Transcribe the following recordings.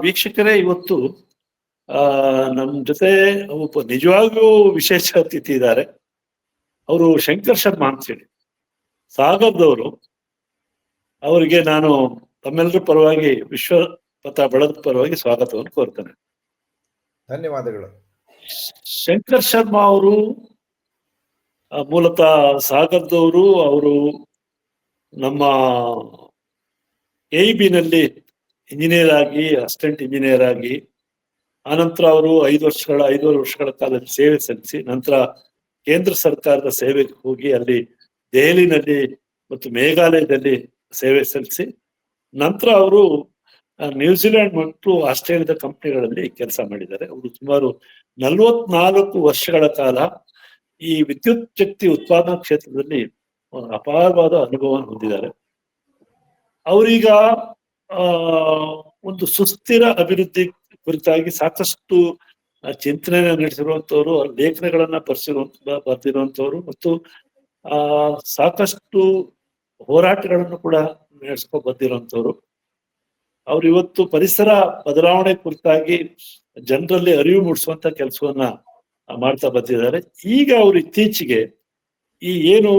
ವೀಕ್ಷಕರೇ, ಇವತ್ತು ನಮ್ ಜೊತೆ ಒಬ್ಬ ನಿಜವಾಗ್ಲೂ ವಿಶೇಷ ಅತಿಥಿ ಇದ್ದಾರೆ. ಅವರು ಶಂಕರ್ ಶರ್ಮಾ ಅಂತೇಳಿ ಸಾಗರದವರು. ಅವರಿಗೆ ನಾನು ತಮ್ಮೆಲ್ಲರ ಪರವಾಗಿ ವಿಶ್ವಪಥ ಬಳಗದ ಪರವಾಗಿ ಸ್ವಾಗತವನ್ನು ಕೋರ್ತೇನೆ. ಧನ್ಯವಾದಗಳು. ಶಂಕರ್ ಶರ್ಮಾ ಅವರು ಮೂಲತಃ ಸಾಗರದವರು. ಅವರು ನಮ್ಮ AIB ನಲ್ಲಿ ಇಂಜಿನಿಯರ್ ಆಗಿ, ಅಸಿಸ್ಟೆಂಟ್ ಇಂಜಿನಿಯರ್ ಆಗಿ, ಆನಂತರ ಅವರು 5 ವರ್ಷಗಳ ಕಾಲ ಸೇವೆ ಸಲ್ಲಿಸಿ, ನಂತರ ಕೇಂದ್ರ ಸರ್ಕಾರದ ಸೇವೆಗೆ ಹೋಗಿ ಅಲ್ಲಿ ದೆಹಲಿನಲ್ಲಿ ಮತ್ತು ಮೇಘಾಲಯದಲ್ಲಿ ಸೇವೆ ಸಲ್ಲಿಸಿ, ನಂತರ ಅವರು ನ್ಯೂಜಿಲೆಂಡ್ ಮತ್ತು ಆಸ್ಟ್ರೇಲಿಯಾದ ಕಂಪನಿಗಳಲ್ಲಿ ಕೆಲಸ ಮಾಡಿದ್ದಾರೆ. ಅವರು ಸುಮಾರು 44 ವರ್ಷಗಳ ಕಾಲ ಈ ವಿದ್ಯುತ್ ಶಕ್ತಿ ಉತ್ಪಾದನಾ ಕ್ಷೇತ್ರದಲ್ಲಿ ಅಪಾರವಾದ ಅನುಭವವನ್ನು ಹೊಂದಿದ್ದಾರೆ. ಅವರೀಗ ಒಂದು ಸುಸ್ಥಿರ ಅಭಿವೃದ್ಧಿ ಕುರಿತಾಗಿ ಸಾಕಷ್ಟು ಚಿಂತನೆಯನ್ನು ನಡೆಸಿರುವಂತವ್ರು, ಲೇಖನಗಳನ್ನ ಬರೆದಿರುವಂತವ್ರು ಮತ್ತು ಸಾಕಷ್ಟು ಹೋರಾಟಗಳನ್ನು ಕೂಡ ನಡೆಸ್ಕೊ ಬಂದಿರುವಂತವ್ರು. ಅವ್ರು ಇವತ್ತು ಪರಿಸರ ಬದಲಾವಣೆ ಕುರಿತಾಗಿ ಜನರಲ್ಲಿ ಅರಿವು ಮೂಡಿಸುವಂತ ಕೆಲಸವನ್ನ ಮಾಡ್ತಾ ಬಂದಿದ್ದಾರೆ. ಈಗ ಅವರು ಇತ್ತೀಚೆಗೆ ಈ ಏನು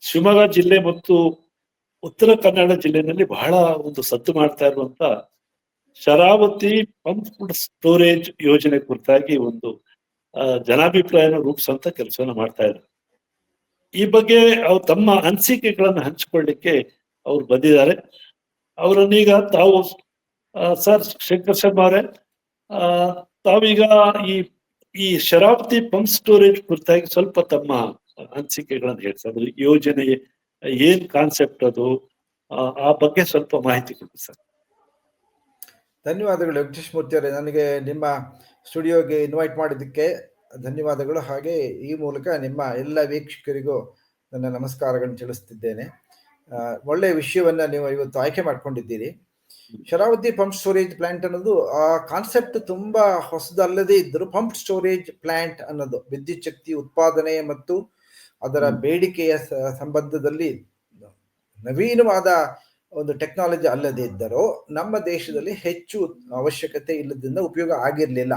ಶಿವಮೊಗ್ಗ ಜಿಲ್ಲೆ ಮತ್ತು ಉತ್ತರ ಕನ್ನಡ ಜಿಲ್ಲೆಯಲ್ಲಿ ಬಹಳ ಒಂದು ಸದ್ದು ಮಾಡ್ತಾ ಇರುವಂತ ಶರಾವತಿ ಪಂಪ್ ಸ್ಟೋರೇಜ್ ಯೋಜನೆ ಕುರಿತಾಗಿ ಒಂದು ಜನಾಭಿಪ್ರಾಯನ ರೂಪಿಸುವಂತ ಕೆಲಸವನ್ನ ಮಾಡ್ತಾ ಇದ್ದಾರೆ. ಈ ಬಗ್ಗೆ ಅವ್ರು ತಮ್ಮ ಅನಿಸಿಕೆಗಳನ್ನ ಹಂಚಿಕೊಳ್ಳಿಕ್ಕೆ ಅವ್ರು ಬಂದಿದ್ದಾರೆ. ಅವರನ್ನೀಗ ತಾವು ಸರ್ ಶಂಕರ್ ಶರ್ಮಾ ಅವರೇ, ತಾವೀಗ ಈ ಶರಾವತಿ ಪಂಪ್ ಸ್ಟೋರೇಜ್ ಕುರಿತಾಗಿ ಸ್ವಲ್ಪ ತಮ್ಮ ಅನಿಸಿಕೆಗಳನ್ನ ಹೇಳ್ತಾರೆ. ಯೋಜನೆ ಏನ್ ಕಾನ್ಸೆಪ್ಟ್ ಅದು, ಆ ಬಗ್ಗೆ ಸ್ವಲ್ಪ ಮಾಹಿತಿ ಕೊಡಿ ಸರ್. ಧನ್ಯವಾದಗಳು ವೆಂಕಟೇಶ್ ಮೂರ್ತಿ ಅವರೇ, ನನಗೆ ನಿಮ್ಮ ಸ್ಟುಡಿಯೋಗೆ ಇನ್ವೈಟ್ ಮಾಡಿದ್ದಕ್ಕೆ ಧನ್ಯವಾದಗಳು. ಹಾಗೆ ಈ ಮೂಲಕ ನಿಮ್ಮ ಎಲ್ಲ ವೀಕ್ಷಕರಿಗೂ ನನ್ನ ನಮಸ್ಕಾರಗಳನ್ನು ತಿಳಿಸ್ತಿದ್ದೇನೆ. ಒಳ್ಳೆಯ ವಿಷಯವನ್ನ ನೀವು ಇವತ್ತು ಆಯ್ಕೆ ಮಾಡ್ಕೊಂಡಿದ್ದೀರಿ. ಶರಾವತಿ ಪಂಪ್ ಸ್ಟೋರೇಜ್ ಪ್ಲಾಂಟ್ ಅನ್ನೋದು ಆ ಕಾನ್ಸೆಪ್ಟ್ ತುಂಬಾ ಹೊಸದಲ್ಲದೇ ಇದ್ದರೂ, ಪಂಪ್ ಸ್ಟೋರೇಜ್ ಪ್ಲಾಂಟ್ ಅನ್ನೋದು ವಿದ್ಯುತ್ ಶಕ್ತಿ ಉತ್ಪಾದನೆ ಮತ್ತು ಅದರ ಬೇಡಿಕೆಯ ಸಂಬಂಧದಲ್ಲಿ ನವೀನವಾದ ಒಂದು ಟೆಕ್ನಾಲಜಿ ಅಲ್ಲದೆ ಇದ್ದರೂ ನಮ್ಮ ದೇಶದಲ್ಲಿ ಹೆಚ್ಚು ಅವಶ್ಯಕತೆ ಇಲ್ಲದಿಂದ ಉಪಯೋಗ ಆಗಿರ್ಲಿಲ್ಲ.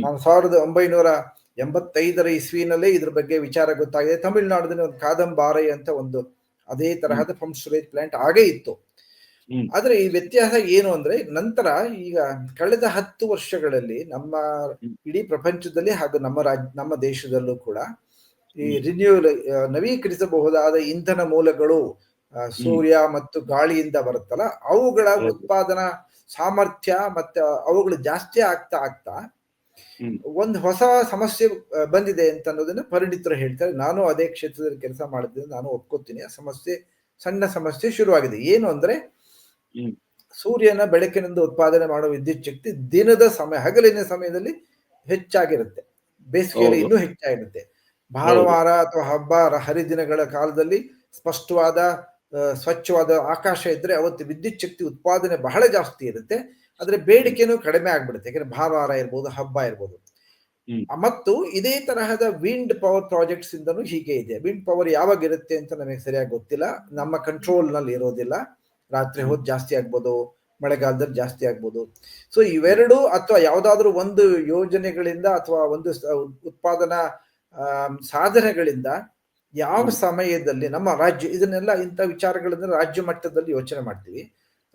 ನಾನು 1985 ಇಸ್ವಿನಲ್ಲೇ ಇದ್ರ ಬಗ್ಗೆ ವಿಚಾರ ಗೊತ್ತಾಗಿದೆ. ತಮಿಳುನಾಡಿನ ಒಂದು ಕಾದಂಬಾರೈ ಅಂತ ಒಂದು ಅದೇ ತರಹದ ಪಂಪ್ ಸ್ಟೋರೇಜ್ ಪ್ಲಾಂಟ್ ಆಗೇ ಇತ್ತು. ಆದ್ರೆ ಈ ವ್ಯತ್ಯಾಸ ಏನು ಅಂದ್ರೆ, ನಂತರ ಈಗ ಕಳೆದ 10 ವರ್ಷಗಳಲ್ಲಿ ನಮ್ಮ ಇಡೀ ಪ್ರಪಂಚದಲ್ಲಿ ಹಾಗೂ ನಮ್ಮ ದೇಶದಲ್ಲೂ ಕೂಡ ಈ ನವೀಕರಿಸಬಹುದಾದ ಇಂಧನ ಮೂಲಗಳು, ಸೂರ್ಯ ಮತ್ತು ಗಾಳಿಯಿಂದ ಬರುತ್ತಲ್ಲ, ಅವುಗಳ ಉತ್ಪಾದನಾ ಸಾಮರ್ಥ್ಯ ಮತ್ತೆ ಅವುಗಳು ಜಾಸ್ತಿ ಆಗ್ತಾ ಒಂದು ಹೊಸ ಸಮಸ್ಯೆ ಬಂದಿದೆ ಅಂತ ಅನ್ನೋದನ್ನ ಪರಿಣಿತರು ಹೇಳ್ತಾರೆ. ನಾನು ಅದೇ ಕ್ಷೇತ್ರದಲ್ಲಿ ಕೆಲಸ ಮಾಡಿದ್ದೀನಿ, ನಾನು ಒಪ್ಕೋತೀನಿ. ಆ ಸಣ್ಣ ಸಮಸ್ಯೆ ಶುರುವಾಗಿದೆ. ಏನು ಅಂದ್ರೆ, ಸೂರ್ಯನ ಬೆಳಕಿನಿಂದ ಉತ್ಪಾದನೆ ಮಾಡುವ ವಿದ್ಯುತ್ ಶಕ್ತಿ ದಿನದ ಸಮಯ, ಹಗಲಿನ ಸಮಯದಲ್ಲಿ ಹೆಚ್ಚಾಗಿರುತ್ತೆ, ಬೇಸಿಗೆಯಲ್ಲಿ ಇನ್ನೂ ಹೆಚ್ಚಾಗಿರುತ್ತೆ. ಭಾನುವಾರ ಅಥವಾ ಹಬ್ಬ ಹರಿದಿನಗಳ ಕಾಲದಲ್ಲಿ ಸ್ಪಷ್ಟವಾದ ಸ್ವಚ್ಛವಾದ ಆಕಾಶ ಇದ್ರೆ ಅವತ್ತು ವಿದ್ಯುತ್ ಶಕ್ತಿ ಉತ್ಪಾದನೆ ಬಹಳ ಜಾಸ್ತಿ ಇರುತ್ತೆ. ಆದ್ರೆ ಬೇಡಿಕೆನೂ ಕಡಿಮೆ ಆಗ್ಬಿಡುತ್ತೆ, ಯಾಕಂದ್ರೆ ಭಾನುವಾರ ಇರ್ಬೋದು, ಹಬ್ಬ ಇರ್ಬೋದು. ಮತ್ತು ಇದೇ ತರಹದ ವಿಂಡ್ ಪವರ್ ಪ್ರಾಜೆಕ್ಟ್ಸ್ ಇಂದನೂ ಹೀಗೆ ಇದೆ. ವಿಂಡ್ ಪವರ್ ಯಾವಾಗ ಇರುತ್ತೆ ಅಂತ ನಮಗೆ ಸರಿಯಾಗಿ ಗೊತ್ತಿಲ್ಲ, ನಮ್ಮ ಕಂಟ್ರೋಲ್ ನಲ್ಲಿ ಇರೋದಿಲ್ಲ. ರಾತ್ರಿ ಹೊತ್ತು ಜಾಸ್ತಿ ಆಗ್ಬೋದು, ಮಳೆಗಾಲದಲ್ಲಿ ಜಾಸ್ತಿ ಆಗ್ಬೋದು. ಸೊ ಇವೆರಡು ಅಥವಾ ಯಾವ್ದಾದ್ರು ಒಂದು ಯೋಜನೆಗಳಿಂದ ಅಥವಾ ಒಂದು ಉತ್ಪಾದನಾ ಸಾಧನೆಗಳಿಂದ ಯಾವ ಸಮಯದಲ್ಲಿ ನಮ್ಮ ರಾಜ್ಯ, ಇದನ್ನೆಲ್ಲ ಇಂಥ ವಿಚಾರಗಳನ್ನ ರಾಜ್ಯ ಮಟ್ಟದಲ್ಲಿ ಯೋಚನೆ ಮಾಡ್ತೀವಿ.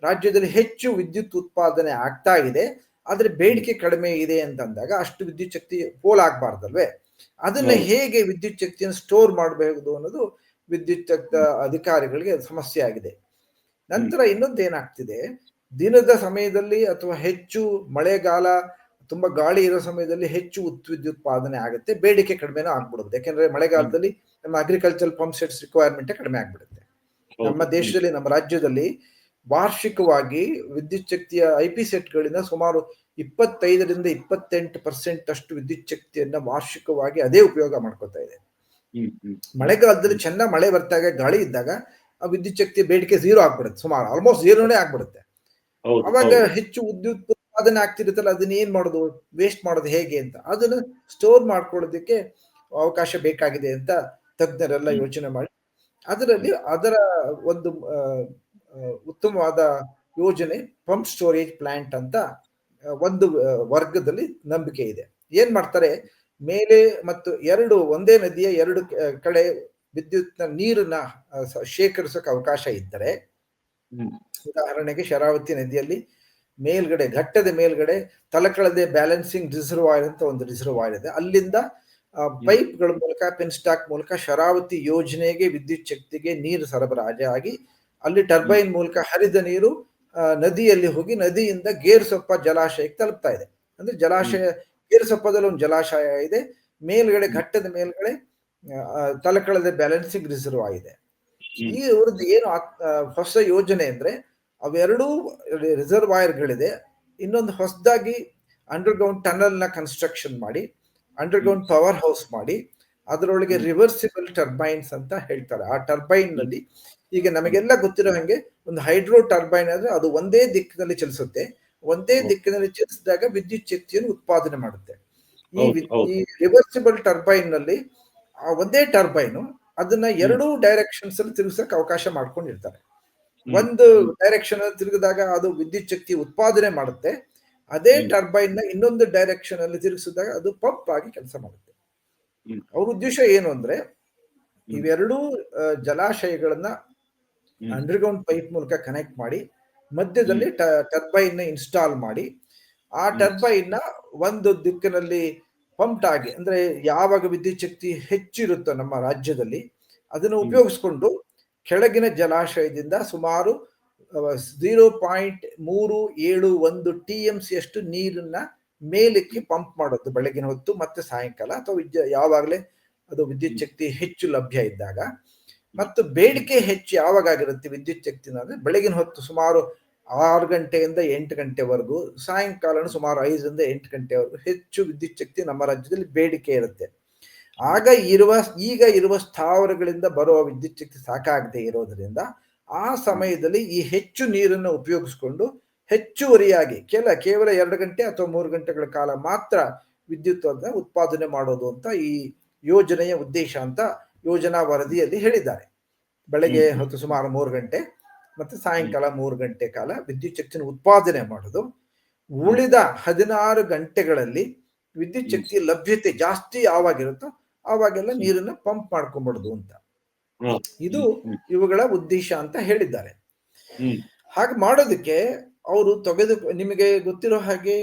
ರಾಜ್ಯದಲ್ಲಿ ಹೆಚ್ಚು ವಿದ್ಯುತ್ ಉತ್ಪಾದನೆ ಆಗ್ತಾ ಇದೆ, ಆದ್ರೆ ಬೇಡಿಕೆ ಕಡಿಮೆ ಇದೆ ಅಂತಂದಾಗ ಅಷ್ಟು ವಿದ್ಯುತ್ ಶಕ್ತಿ ಪೋಲಾಗಬಾರ್ದಲ್ವೇ? ಅದನ್ನ ಹೇಗೆ ವಿದ್ಯುತ್ ಶಕ್ತಿಯನ್ನು ಸ್ಟೋರ್ ಮಾಡಬಹುದು ಅನ್ನೋದು ವಿದ್ಯುತ್ ಅಧಿಕಾರಿಗಳಿಗೆ ಸಮಸ್ಯೆ ಆಗಿದೆ. ನಂತರ ಇನ್ನೊಂದು ಏನಾಗ್ತಿದೆ, ದಿನದ ಸಮಯದಲ್ಲಿ ಅಥವಾ ಹೆಚ್ಚು ಮಳೆಗಾಲ, ತುಂಬಾ ಗಾಳಿ ಇರೋ ಸಮಯದಲ್ಲಿ ಹೆಚ್ಚು ವಿದ್ಯುತ್ಪಾದನೆ ಆಗುತ್ತೆ, ಬೇಡಿಕೆ ಕಡಿಮೆನೂ ಆಗ್ಬಿಡುತ್ತೆ. ಯಾಕೆಂದ್ರೆ ಮಳೆಗಾಲದಲ್ಲಿ ನಮ್ಮ ಅಗ್ರಿಕಲ್ಚರ್ ಪಂಪ್ ಸೆಟ್ಸ್ ರಿಕ್ವೈರ್ಮೆಂಟ್ ಕಡಿಮೆ ಆಗ್ಬಿಡುತ್ತೆ. ನಮ್ಮ ದೇಶದಲ್ಲಿ, ನಮ್ಮ ರಾಜ್ಯದಲ್ಲಿ ವಾರ್ಷಿಕವಾಗಿ ವಿದ್ಯುತ್ ಶಕ್ತಿಯ IP ಸೆಟ್ಗಳಿಂದ ಸುಮಾರು 25-28% ಅಷ್ಟು ವಿದ್ಯುತ್ ಶಕ್ತಿಯನ್ನ ವಾರ್ಷಿಕವಾಗಿ ಅದೇ ಉಪಯೋಗ ಮಾಡ್ಕೊತಾ ಇದೆ. ಮಳೆಗಾಲದಲ್ಲಿ ಚೆನ್ನಾಗಿ ಮಳೆ ಬರ್ತಾಗ, ಗಾಳಿ ಇದ್ದಾಗ ಆ ವಿದ್ಯುತ್ ಶಕ್ತಿಯ ಬೇಡಿಕೆ 0 ಆಗ್ಬಿಡುತ್ತೆ, ಸುಮಾರು ಆಲ್ಮೋಸ್ಟ್ 0ನೇ ಆಗ್ಬಿಡುತ್ತೆ. ಅವಾಗ ಹೆಚ್ಚು ವಿದ್ಯುತ್ ಉತ್ಪಾದನೆ ಆಗ್ತಿರುತ್ತಲ್ಲ, ಅದನ್ನ ಏನ್ ಮಾಡೋದು, ವೇಸ್ಟ್ ಮಾಡೋದು ಹೇಗೆ ಅಂತ, ಅದನ್ನ ಸ್ಟೋರ್ ಮಾಡ್ಕೊಳ್ಳೋದಕ್ಕೆ ಅವಕಾಶ ಬೇಕಾಗಿದೆ ಅಂತ ತಜ್ಞರೆಲ್ಲ ಯೋಚನೆ ಮಾಡಿ ಅದರ ಒಂದು ಉತ್ತಮವಾದ ಯೋಜನೆ ಪಂಪ್ ಸ್ಟೋರೇಜ್ ಪ್ಲಾಂಟ್ ಅಂತ ಒಂದು ವರ್ಗದಲ್ಲಿ ನಂಬಿಕೆ ಇದೆ. ಏನ್ ಮಾಡ್ತಾರೆ, ಮೇಲೆ ಮತ್ತು ಒಂದೇ ನದಿಯ ಎರಡು ಕಡೆ ವಿದ್ಯುತ್ನ ನೀರನ್ನ ಶೇಖರಿಸೋಕೆ ಅವಕಾಶ ಇದ್ದರೆ, ಉದಾಹರಣೆಗೆ ಶರಾವತಿ ನದಿಯಲ್ಲಿ ಮೇಲ್ಗಡೆ ಘಟ್ಟದ ಮೇಲ್ಗಡೆ ತಲಕಳದೆ ಬ್ಯಾಲೆನ್ಸಿಂಗ್ ರಿಸರ್ವಾಯರ್ ಅಂತ ಒಂದು ರಿಸರ್ವಾಯರ್ ಇದೆ. ಅಲ್ಲಿಂದ ಪೈಪ್ಗಳ ಮೂಲಕ ಪೆನ್ಸ್ಟಾಕ್ ಮೂಲಕ ಶರಾವತಿ ಯೋಜನೆಗೆ ವಿದ್ಯುತ್ ಶಕ್ತಿಗೆ ನೀರು ಸರಬರಾಜಾಗಿ ಅಲ್ಲಿ ಟರ್ಬೈನ್ ಮೂಲಕ ಹರಿದ ನೀರು ನದಿಯಲ್ಲಿ ಹೋಗಿ ನದಿಯಿಂದ ಗೇರುಸೊಪ್ಪ ಜಲಾಶಯಕ್ಕೆ ತಲುಪ್ತಾ ಇದೆ. ಅಂದ್ರೆ ಜಲಾಶಯ, ಗೇರುಸೊಪ್ಪದಲ್ಲಿ ಒಂದು ಜಲಾಶಯ ಇದೆ, ಮೇಲ್ಗಡೆ ಘಟ್ಟದ ಮೇಲ್ಗಡೆ ತಲಕಳದ ಬ್ಯಾಲೆನ್ಸಿಂಗ್ ರಿಸರ್ವಾಯರ್ ಇದೆ. ಈ ಅವ್ರದ್ದು ಏನು ಹೊಸ ಯೋಜನೆ ಅಂದ್ರೆ ಅವೆರಡೂ ರಿಸರ್ವಾಯರ್ಗಳಿದೆ. ಇನ್ನೊಂದು ಹೊಸದಾಗಿ ಅಂಡರ್ಗ್ರೌಂಡ್ ಟನಲ್ ನ ಕನ್ಸ್ಟ್ರಕ್ಷನ್ ಮಾಡಿ, ಅಂಡರ್ಗ್ರೌಂಡ್ ಪವರ್ ಹೌಸ್ ಮಾಡಿ, ಅದರೊಳಗೆ ರಿವರ್ಸಿಬಲ್ ಟರ್ಬೈನ್ಸ್ ಅಂತ ಹೇಳ್ತಾರೆ. ಆ ಟರ್ಬೈನ್ ನಲ್ಲಿ ಈಗ ನಮಗೆಲ್ಲ ಗೊತ್ತಿರೋ ಹಾಗೆ ಒಂದು ಹೈಡ್ರೋ ಟರ್ಬೈನ್ ಅಂದ್ರೆ ಅದು ಒಂದೇ ದಿಕ್ಕಿನಲ್ಲಿ ಚಲಿಸುತ್ತೆ. ಒಂದೇ ದಿಕ್ಕಿನಲ್ಲಿ ಚಲಿಸಿದಾಗ ವಿದ್ಯುತ್ ಶಕ್ತಿಯನ್ನು ಉತ್ಪಾದನೆ ಮಾಡುತ್ತೆ. ಈ ರಿವರ್ಸಿಬಲ್ ಟರ್ಬೈನ್ ನಲ್ಲಿ ಒಂದೇ ಟರ್ಬೈನು ಅದನ್ನ ಎರಡೂ ಡೈರೆಕ್ಷನ್ಸ್ ಅಲ್ಲಿ ತಿರುಗಿಸಕ್ಕೆ ಅವಕಾಶ ಮಾಡ್ಕೊಂಡಿರ್ತಾರೆ. ಒಂದು ಡೈರೆಕ್ಷನ್ ಅಲ್ಲಿ ತಿರುಗಿದಾಗ ಅದು ವಿದ್ಯುತ್ ಶಕ್ತಿ ಉತ್ಪಾದನೆ ಮಾಡುತ್ತೆ. ಅದೇ ಟರ್ಬೈನ್ ನ ಇನ್ನೊಂದು ಡೈರೆಕ್ಷನ್ ಅಲ್ಲಿ ತಿರುಗಿಸಿದಾಗ ಅದು ಪಂಪ್ ಆಗಿ ಕೆಲಸ ಮಾಡುತ್ತೆ. ಅವ್ರ ಉದ್ದೇಶ ಏನು ಅಂದ್ರೆ ಇವೆರಡೂ ಜಲಾಶಯಗಳನ್ನ ಅಂಡರ್ಗ್ರೌಂಡ್ ಪೈಪ್ ಮೂಲಕ ಕನೆಕ್ಟ್ ಮಾಡಿ ಮಧ್ಯದಲ್ಲಿ ಟರ್ಬೈನ್ ನ ಇನ್ಸ್ಟಾಲ್ ಮಾಡಿ, ಆ ಟರ್ಬೈನ್ ನ ಒಂದು ದಿಕ್ಕಿನಲ್ಲಿ ಪಂಪ್ ಆಗಿ, ಅಂದ್ರೆ ಯಾವಾಗ ವಿದ್ಯುತ್ ಶಕ್ತಿ ಹೆಚ್ಚಿರುತ್ತೋ ನಮ್ಮ ರಾಜ್ಯದಲ್ಲಿ ಅದನ್ನು ಉಪಯೋಗಿಸ್ಕೊಂಡು ಕೆಳಗಿನ ಜಲಾಶಯದಿಂದ ಸುಮಾರು 0.371 TMC ಅಷ್ಟು ನೀರನ್ನ ಮೇಲಕ್ಕೆ ಪಂಪ್ ಮಾಡೋದು ಬೆಳಗಿನ ಹೊತ್ತು ಮತ್ತೆ ಸಾಯಂಕಾಲ, ಅಥವಾ ಯಾವಾಗಲೇ ಅದು ವಿದ್ಯುತ್ ಶಕ್ತಿ ಹೆಚ್ಚು ಲಭ್ಯ ಇದ್ದಾಗ. ಮತ್ತು ಬೇಡಿಕೆ ಹೆಚ್ಚು ಯಾವಾಗಾಗಿರುತ್ತೆ ವಿದ್ಯುತ್ ಶಕ್ತಿನ ಅಂದ್ರೆ ಬೆಳಗಿನ ಹೊತ್ತು ಸುಮಾರು 6 ಗಂಟೆಯಿಂದ 8 ಗಂಟೆವರೆಗೂ, ಸಾಯಂಕಾಲ ಸುಮಾರು 5 ರಿಂದ 8 ಗಂಟೆವರೆಗೂ ಹೆಚ್ಚು ವಿದ್ಯುತ್ ಶಕ್ತಿ ನಮ್ಮ ರಾಜ್ಯದಲ್ಲಿ ಬೇಡಿಕೆ ಇರುತ್ತೆ. ಆಗ ಈಗ ಇರುವ ಸ್ಥಾವರಗಳಿಂದ ಬರುವ ವಿದ್ಯುತ್ ಶಕ್ತಿ ಸಾಕಾಗದೆ ಇರೋದ್ರಿಂದ ಆ ಸಮಯದಲ್ಲಿ ಈ ಹೆಚ್ಚು ನೀರನ್ನು ಉಪಯೋಗಿಸ್ಕೊಂಡು ಹೆಚ್ಚುವರಿಯಾಗಿ ಕೇವಲ 2 ಗಂಟೆ ಅಥವಾ 3 ಗಂಟೆಗಳ ಕಾಲ ಮಾತ್ರ ವಿದ್ಯುತ್ ಅನ್ನ ಉತ್ಪಾದನೆ ಮಾಡೋದು ಅಂತ ಈ ಯೋಜನೆಯ ಉದ್ದೇಶ ಅಂತ ಯೋಜನಾ ವರದಿಯಲ್ಲಿ ಹೇಳಿದ್ದಾರೆ. ಬೆಳಗ್ಗೆ ಹೊತ್ತು ಸುಮಾರು 3 ಗಂಟೆ ಮತ್ತೆ ಸಾಯಂಕಾಲ 3 ಗಂಟೆ ಕಾಲ ವಿದ್ಯುತ್ ಶಕ್ತಿಯನ್ನು ಉತ್ಪಾದನೆ ಮಾಡೋದು. ಉಳಿದ 16 ಗಂಟೆಗಳಲ್ಲಿ ವಿದ್ಯುತ್ ಶಕ್ತಿ ಲಭ್ಯತೆ ಜಾಸ್ತಿ ಯಾವಾಗಿರುತ್ತೋ ಆವಾಗೆಲ್ಲ ನೀರನ್ನ ಪಂಪ್ ಮಾಡ್ಕೊಂಡ್ಬಿಡುದು ಅಂತ. ಇದು ಇವುಗಳ ಉದ್ದೇಶ ಅಂತ ಹೇಳಿದ್ದಾರೆ. ಹಾಗೆ ಮಾಡೋದಕ್ಕೆ ಅವರು ನಿಮಗೆ ಗೊತ್ತಿರೋ ಹಾಗೆ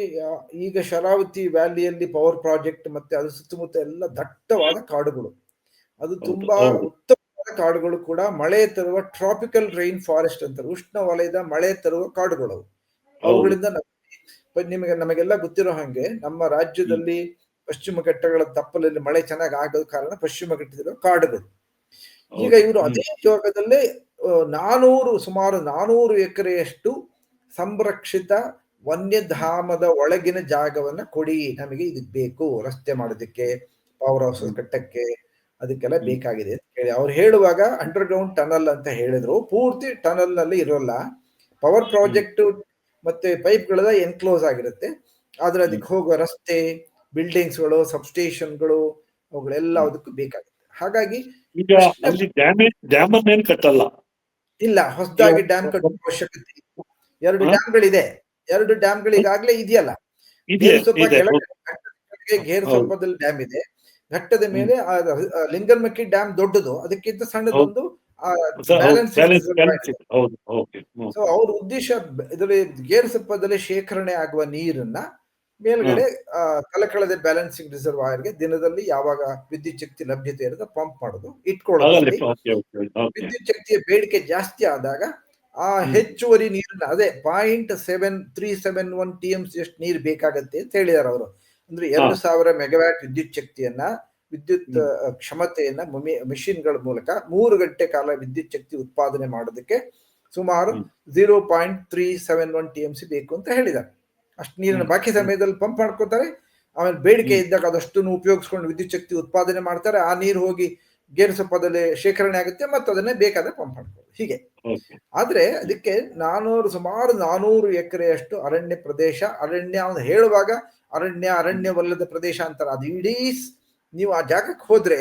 ಈಗ ಶರಾವತಿ ವ್ಯಾಲಿಯಲ್ಲಿ ಪವರ್ ಪ್ರಾಜೆಕ್ಟ್ ಮತ್ತೆ ಅದ್ರ ಸುತ್ತಮುತ್ತ ಎಲ್ಲ ದಟ್ಟವಾದ ಕಾಡುಗಳು, ಅದು ತುಂಬಾ ಉತ್ತಮವಾದ ಕಾಡುಗಳು ಕೂಡ, ಮಳೆ ತರುವ ಟ್ರಾಪಿಕಲ್ ರೈನ್ ಫಾರೆಸ್ಟ್ ಅಂತಾರೆ, ಉಷ್ಣ ವಲಯದ ಮಳೆ ತರುವ ಕಾಡುಗಳು. ಅವುಗಳಿಂದ ನಮಗೆಲ್ಲ ಗೊತ್ತಿರೋ ಹಾಗೆ ನಮ್ಮ ರಾಜ್ಯದಲ್ಲಿ ಪಶ್ಚಿಮ ಘಟ್ಟಗಳ ತಪ್ಪಲಲ್ಲಿ ಮಳೆ ಚೆನ್ನಾಗಿ ಆಗೋದ ಕಾರಣ ಪಶ್ಚಿಮ ಘಟ್ಟದಲ್ಲಿರೋ ಕಾಡುಗಳು. ಈಗ ಇವರು ಅದೇ ಜಾಗದಲ್ಲೇ ಸುಮಾರು 400 ಎಕರೆಯಷ್ಟು ಸಂರಕ್ಷಿತ ವನ್ಯಧಾಮದ ಒಳಗಿನ ಜಾಗವನ್ನ ಕೊಡಿ, ನಮಗೆ ಇದಕ್ಕೆ ಬೇಕು, ರಸ್ತೆ ಮಾಡೋದಕ್ಕೆ, ಪವರ್ ಹೌಸ್ ಕಟ್ಟಕ್ಕೆ, ಅದಕ್ಕೆಲ್ಲ ಬೇಕಾಗಿದೆ ಅಂತ ಹೇಳಿ ಅವ್ರು ಹೇಳುವಾಗ ಅಂಡರ್ಗ್ರೌಂಡ್ ಟನಲ್ ಅಂತ ಹೇಳಿದ್ರು. ಪೂರ್ತಿ ಟನಲ್ ನಲ್ಲಿ ಇರೋಲ್ಲ, ಪವರ್ ಪ್ರಾಜೆಕ್ಟ್ ಮತ್ತೆ ಪೈಪ್ಗಳೆಲ್ಲ ಎನ್ಕ್ಲೋಸ್ ಆಗಿರುತ್ತೆ. ಆದ್ರೆ ಅದಕ್ಕೆ ಹೋಗುವ ರಸ್ತೆ, ಬಿಲ್ಡಿಂಗ್ಸ್ಗಳು, ಸಬ್ಸ್ಟೇಷನ್ಗಳು ಅವುಗಳೆಲ್ಲ ಅದಕ್ಕೂ ಬೇಕಾಗುತ್ತೆ. ಹಾಗಾಗಿ ಈಗ ಅಲ್ಲಿ ಡ್ಯಾಮ್ ಅನ್ನೇನು ಕಟ್ಟಲ್ಲ, ಇಲ್ಲ, ಹೊಸದಾಗಿ ಡ್ಯಾಮ್ ಕಟ್ಟುವ ಅವಶ್ಯಕತೆ. 2 ಡ್ಯಾಮ್ಗಳಿದೆ, 2 ಡ್ಯಾಮ್ಗಳು ಈಗಾಗಲೇ ಇದೆಯಲ್ಲ. ಗೇರುಸೊಪ್ಪದಲ್ಲಿ ಡ್ಯಾಮ್ ಇದೆ, ಘಟ್ಟದ ಮೇಲೆ ಲಿಂಗನಮಕ್ಕಿ ಡ್ಯಾಮ್ ದೊಡ್ಡದು, ಅದಕ್ಕಿಂತ ಸಣ್ಣದೊಂದು ಸೊ ಅವ್ರ ಉದ್ದೇಶ ಇದರಲ್ಲಿ ಗೇರುಸೊಪ್ಪದಲ್ಲಿ ಶೇಖರಣೆ ಆಗುವ ನೀರನ್ನ ಮೇಲ್ಗಡೆ ತಲಕಳದ ಬ್ಯಾಲೆನ್ಸಿಂಗ್ ರಿಸರ್ವಾಯರ್ಗೆ ದಿನದಲ್ಲಿ ಯಾವಾಗ ವಿದ್ಯುತ್ ಶಕ್ತಿ ಲಭ್ಯತೆ ಇರುತ್ತೆ ಪಂಪ್ ಮಾಡೋದು, ಇಟ್ಕೊಳ್ಳೋದು. ವಿದ್ಯುತ್ ಶಕ್ತಿಯ ಬೇಡಿಕೆ ಜಾಸ್ತಿ ಆದಾಗ ಆ ಹೆಚ್ಚುವರಿ ನೀರನ್ನ, ಅದೇ 0.7371 TMC ಅಷ್ಟು ನೀರು ಬೇಕಾಗತ್ತೆ ಅಂತ ಹೇಳಿದಾರೆ ಅವರು. ಅಂದ್ರೆ 2000 ಮೆಗಾವ್ಯಾಟ್ ವಿದ್ಯುತ್ ಶಕ್ತಿಯನ್ನ, ವಿದ್ಯುತ್ ಕ್ಷಮತೆಯನ್ನ ಮಿಷಿನ್ಗಳ ಮೂಲಕ 3 ಗಂಟೆ ಕಾಲ ವಿದ್ಯುತ್ ಶಕ್ತಿ ಉತ್ಪಾದನೆ ಮಾಡೋದಕ್ಕೆ ಸುಮಾರು 0.371 TMC ಬೇಕು ಅಂತ ಹೇಳಿದ್ದಾರೆ. ಅಷ್ಟು ನೀರನ್ನು ಬಾಕಿ ಸಮಯದಲ್ಲಿ ಪಂಪ್ ಮಾಡ್ಕೋತಾರೆ, ಆಮೇಲೆ ಬೇಡಿಕೆ ಇದ್ದಾಗ ಅದಷ್ಟನ್ನು ಉಪಯೋಗಿಸ್ಕೊಂಡು ವಿದ್ಯುತ್ ಶಕ್ತಿ ಉತ್ಪಾದನೆ ಮಾಡ್ತಾರೆ. ಆ ನೀರು ಹೋಗಿ ಗೇರುಸೊಪ್ಪದಲ್ಲಿ ಶೇಖರಣೆ ಆಗುತ್ತೆ ಮತ್ತು ಅದನ್ನೇ ಬೇಕಾದ್ರೆ ಪಂಪ್ ಮಾಡ್ಬೋದು, ಹೀಗೆ. ಆದ್ರೆ ಅದಕ್ಕೆ ಸುಮಾರು 400 ಎಕರೆಯಷ್ಟು ಅರಣ್ಯ ಪ್ರದೇಶ, ಅರಣ್ಯ ಹೇಳುವಾಗ ಅರಣ್ಯವಲ್ಲದ ಪ್ರದೇಶ ಅಂತಾರೆ. ಅದು ಇಡೀ ನೀವು ಆ ಜಾಗಕ್ಕೆ ಹೋದ್ರೆ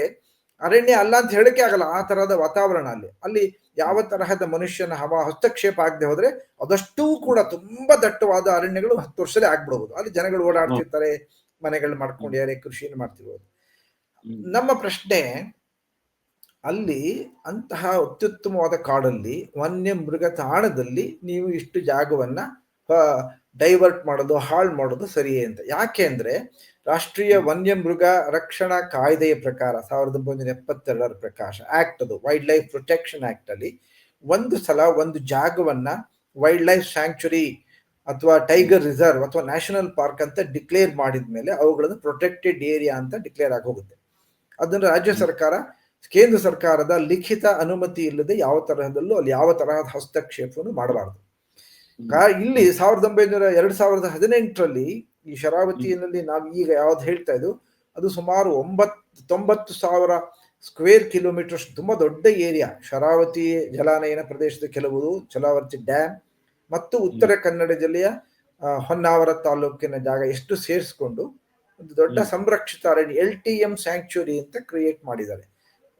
ಅರಣ್ಯ ಅಲ್ಲ ಅಂತ ಹೇಳಕ್ಕೆ ಆಗಲ್ಲ. ಆ ತರಹದ ವಾತಾವರಣ ಅಲ್ಲಿ ಯಾವ ತರಹದ ಮನುಷ್ಯನ ಹಸ್ತಕ್ಷೇಪ ಆಗದೆ ಹೋದ್ರೆ ಅದಷ್ಟೂ ಕೂಡ ತುಂಬಾ ದಟ್ಟವಾದ ಅರಣ್ಯಗಳು 10 ವರ್ಷದಲ್ಲಿ ಆಗ್ಬಿಡಬಹುದು. ಅಲ್ಲಿ ಜನಗಳು ಓಡಾಡ್ತಿರ್ತಾರೆ, ಮನೆಗಳು ಮಾಡ್ಕೊಂಡಿದ್ದಾರೆ, ಕೃಷಿಯನ್ನು ಮಾಡ್ತಿರ್ಬೋದು. ನಮ್ಮ ಪ್ರಶ್ನೆ, ಅಲ್ಲಿ ಅಂತಹ ಅತ್ಯುತ್ತಮವಾದ ಕಾಡಲ್ಲಿ ವನ್ಯ ಮೃಗ ತಾಣದಲ್ಲಿ ನೀವು ಇಷ್ಟು ಜಾಗವನ್ನ ಡೈವರ್ಟ್ ಮಾಡೋದು, ಹಾಳು ಮಾಡೋದು ಸರಿಯೇ ಅಂತ. ಯಾಕೆ ಅಂದ್ರೆ ರಾಷ್ಟ್ರೀಯ ವನ್ಯ ಮೃಗ ರಕ್ಷಣಾ ಕಾಯ್ದೆಯ ಪ್ರಕಾರ 1972 ಪ್ರಕಾಶ ಆಕ್ಟ್, ಅದು ವೈಲ್ಡ್ ಲೈಫ್ ಪ್ರೊಟೆಕ್ಷನ್ ಆಕ್ಟ್ ಅಲ್ಲಿ ಒಂದು ಸಲ ಒಂದು ಜಾಗವನ್ನ ವೈಲ್ಡ್ ಲೈಫ್ ಸ್ಯಾಂಕ್ಚುರಿ ಅಥವಾ ಟೈಗರ್ ರಿಸರ್ವ್ ಅಥವಾ ನ್ಯಾಷನಲ್ ಪಾರ್ಕ್ ಅಂತ ಡಿಕ್ಲೇರ್ ಮಾಡಿದ್ಮೇಲೆ ಅವುಗಳನ್ನು ಪ್ರೊಟೆಕ್ಟೆಡ್ ಏರಿಯಾ ಅಂತ ಡಿಕ್ಲೇರ್ ಆಗೋಗುತ್ತೆ. ಅದನ್ನು ರಾಜ್ಯ ಸರ್ಕಾರ, ಕೇಂದ್ರ ಸರ್ಕಾರದ ಲಿಖಿತ ಅನುಮತಿ ಇಲ್ಲದೆ ಯಾವ ತರಹದಲ್ಲೂ ಅಲ್ಲಿ ಯಾವ ತರಹದ ಹಸ್ತಕ್ಷೇಪವನ್ನು ಮಾಡಬಾರದು. ಇಲ್ಲಿ 2018ರಲ್ಲಿ ಈ ಶರಾವತಿಯಲ್ಲಿ ನಾವು ಈಗ ಯಾವ್ದು ಹೇಳ್ತಾ ಇದ್ದು ಅದು ಸುಮಾರು 90,000 ಸ್ಕ್ವೇರ್ ಕಿಲೋಮೀಟರ್, ತುಂಬಾ ದೊಡ್ಡ ಏರಿಯಾ. ಶರಾವತಿ ಜಲಾನಯನ ಪ್ರದೇಶದ ಕೆಲವು, ಶರಾವತಿ ಡ್ಯಾಮ್ ಮತ್ತು ಉತ್ತರ ಕನ್ನಡ ಜಿಲ್ಲೆಯ ಹೊನ್ನಾವರ ತಾಲೂಕಿನ ಜಾಗ ಎಷ್ಟು ಸೇರಿಸ್ಕೊಂಡು ಒಂದು ದೊಡ್ಡ ಸಂರಕ್ಷಿತ ಅರಣ್ಯ LTM ಸ್ಯಾಂಕ್ಚುರಿ ಅಂತ ಕ್ರಿಯೇಟ್ ಮಾಡಿದ್ದಾರೆ.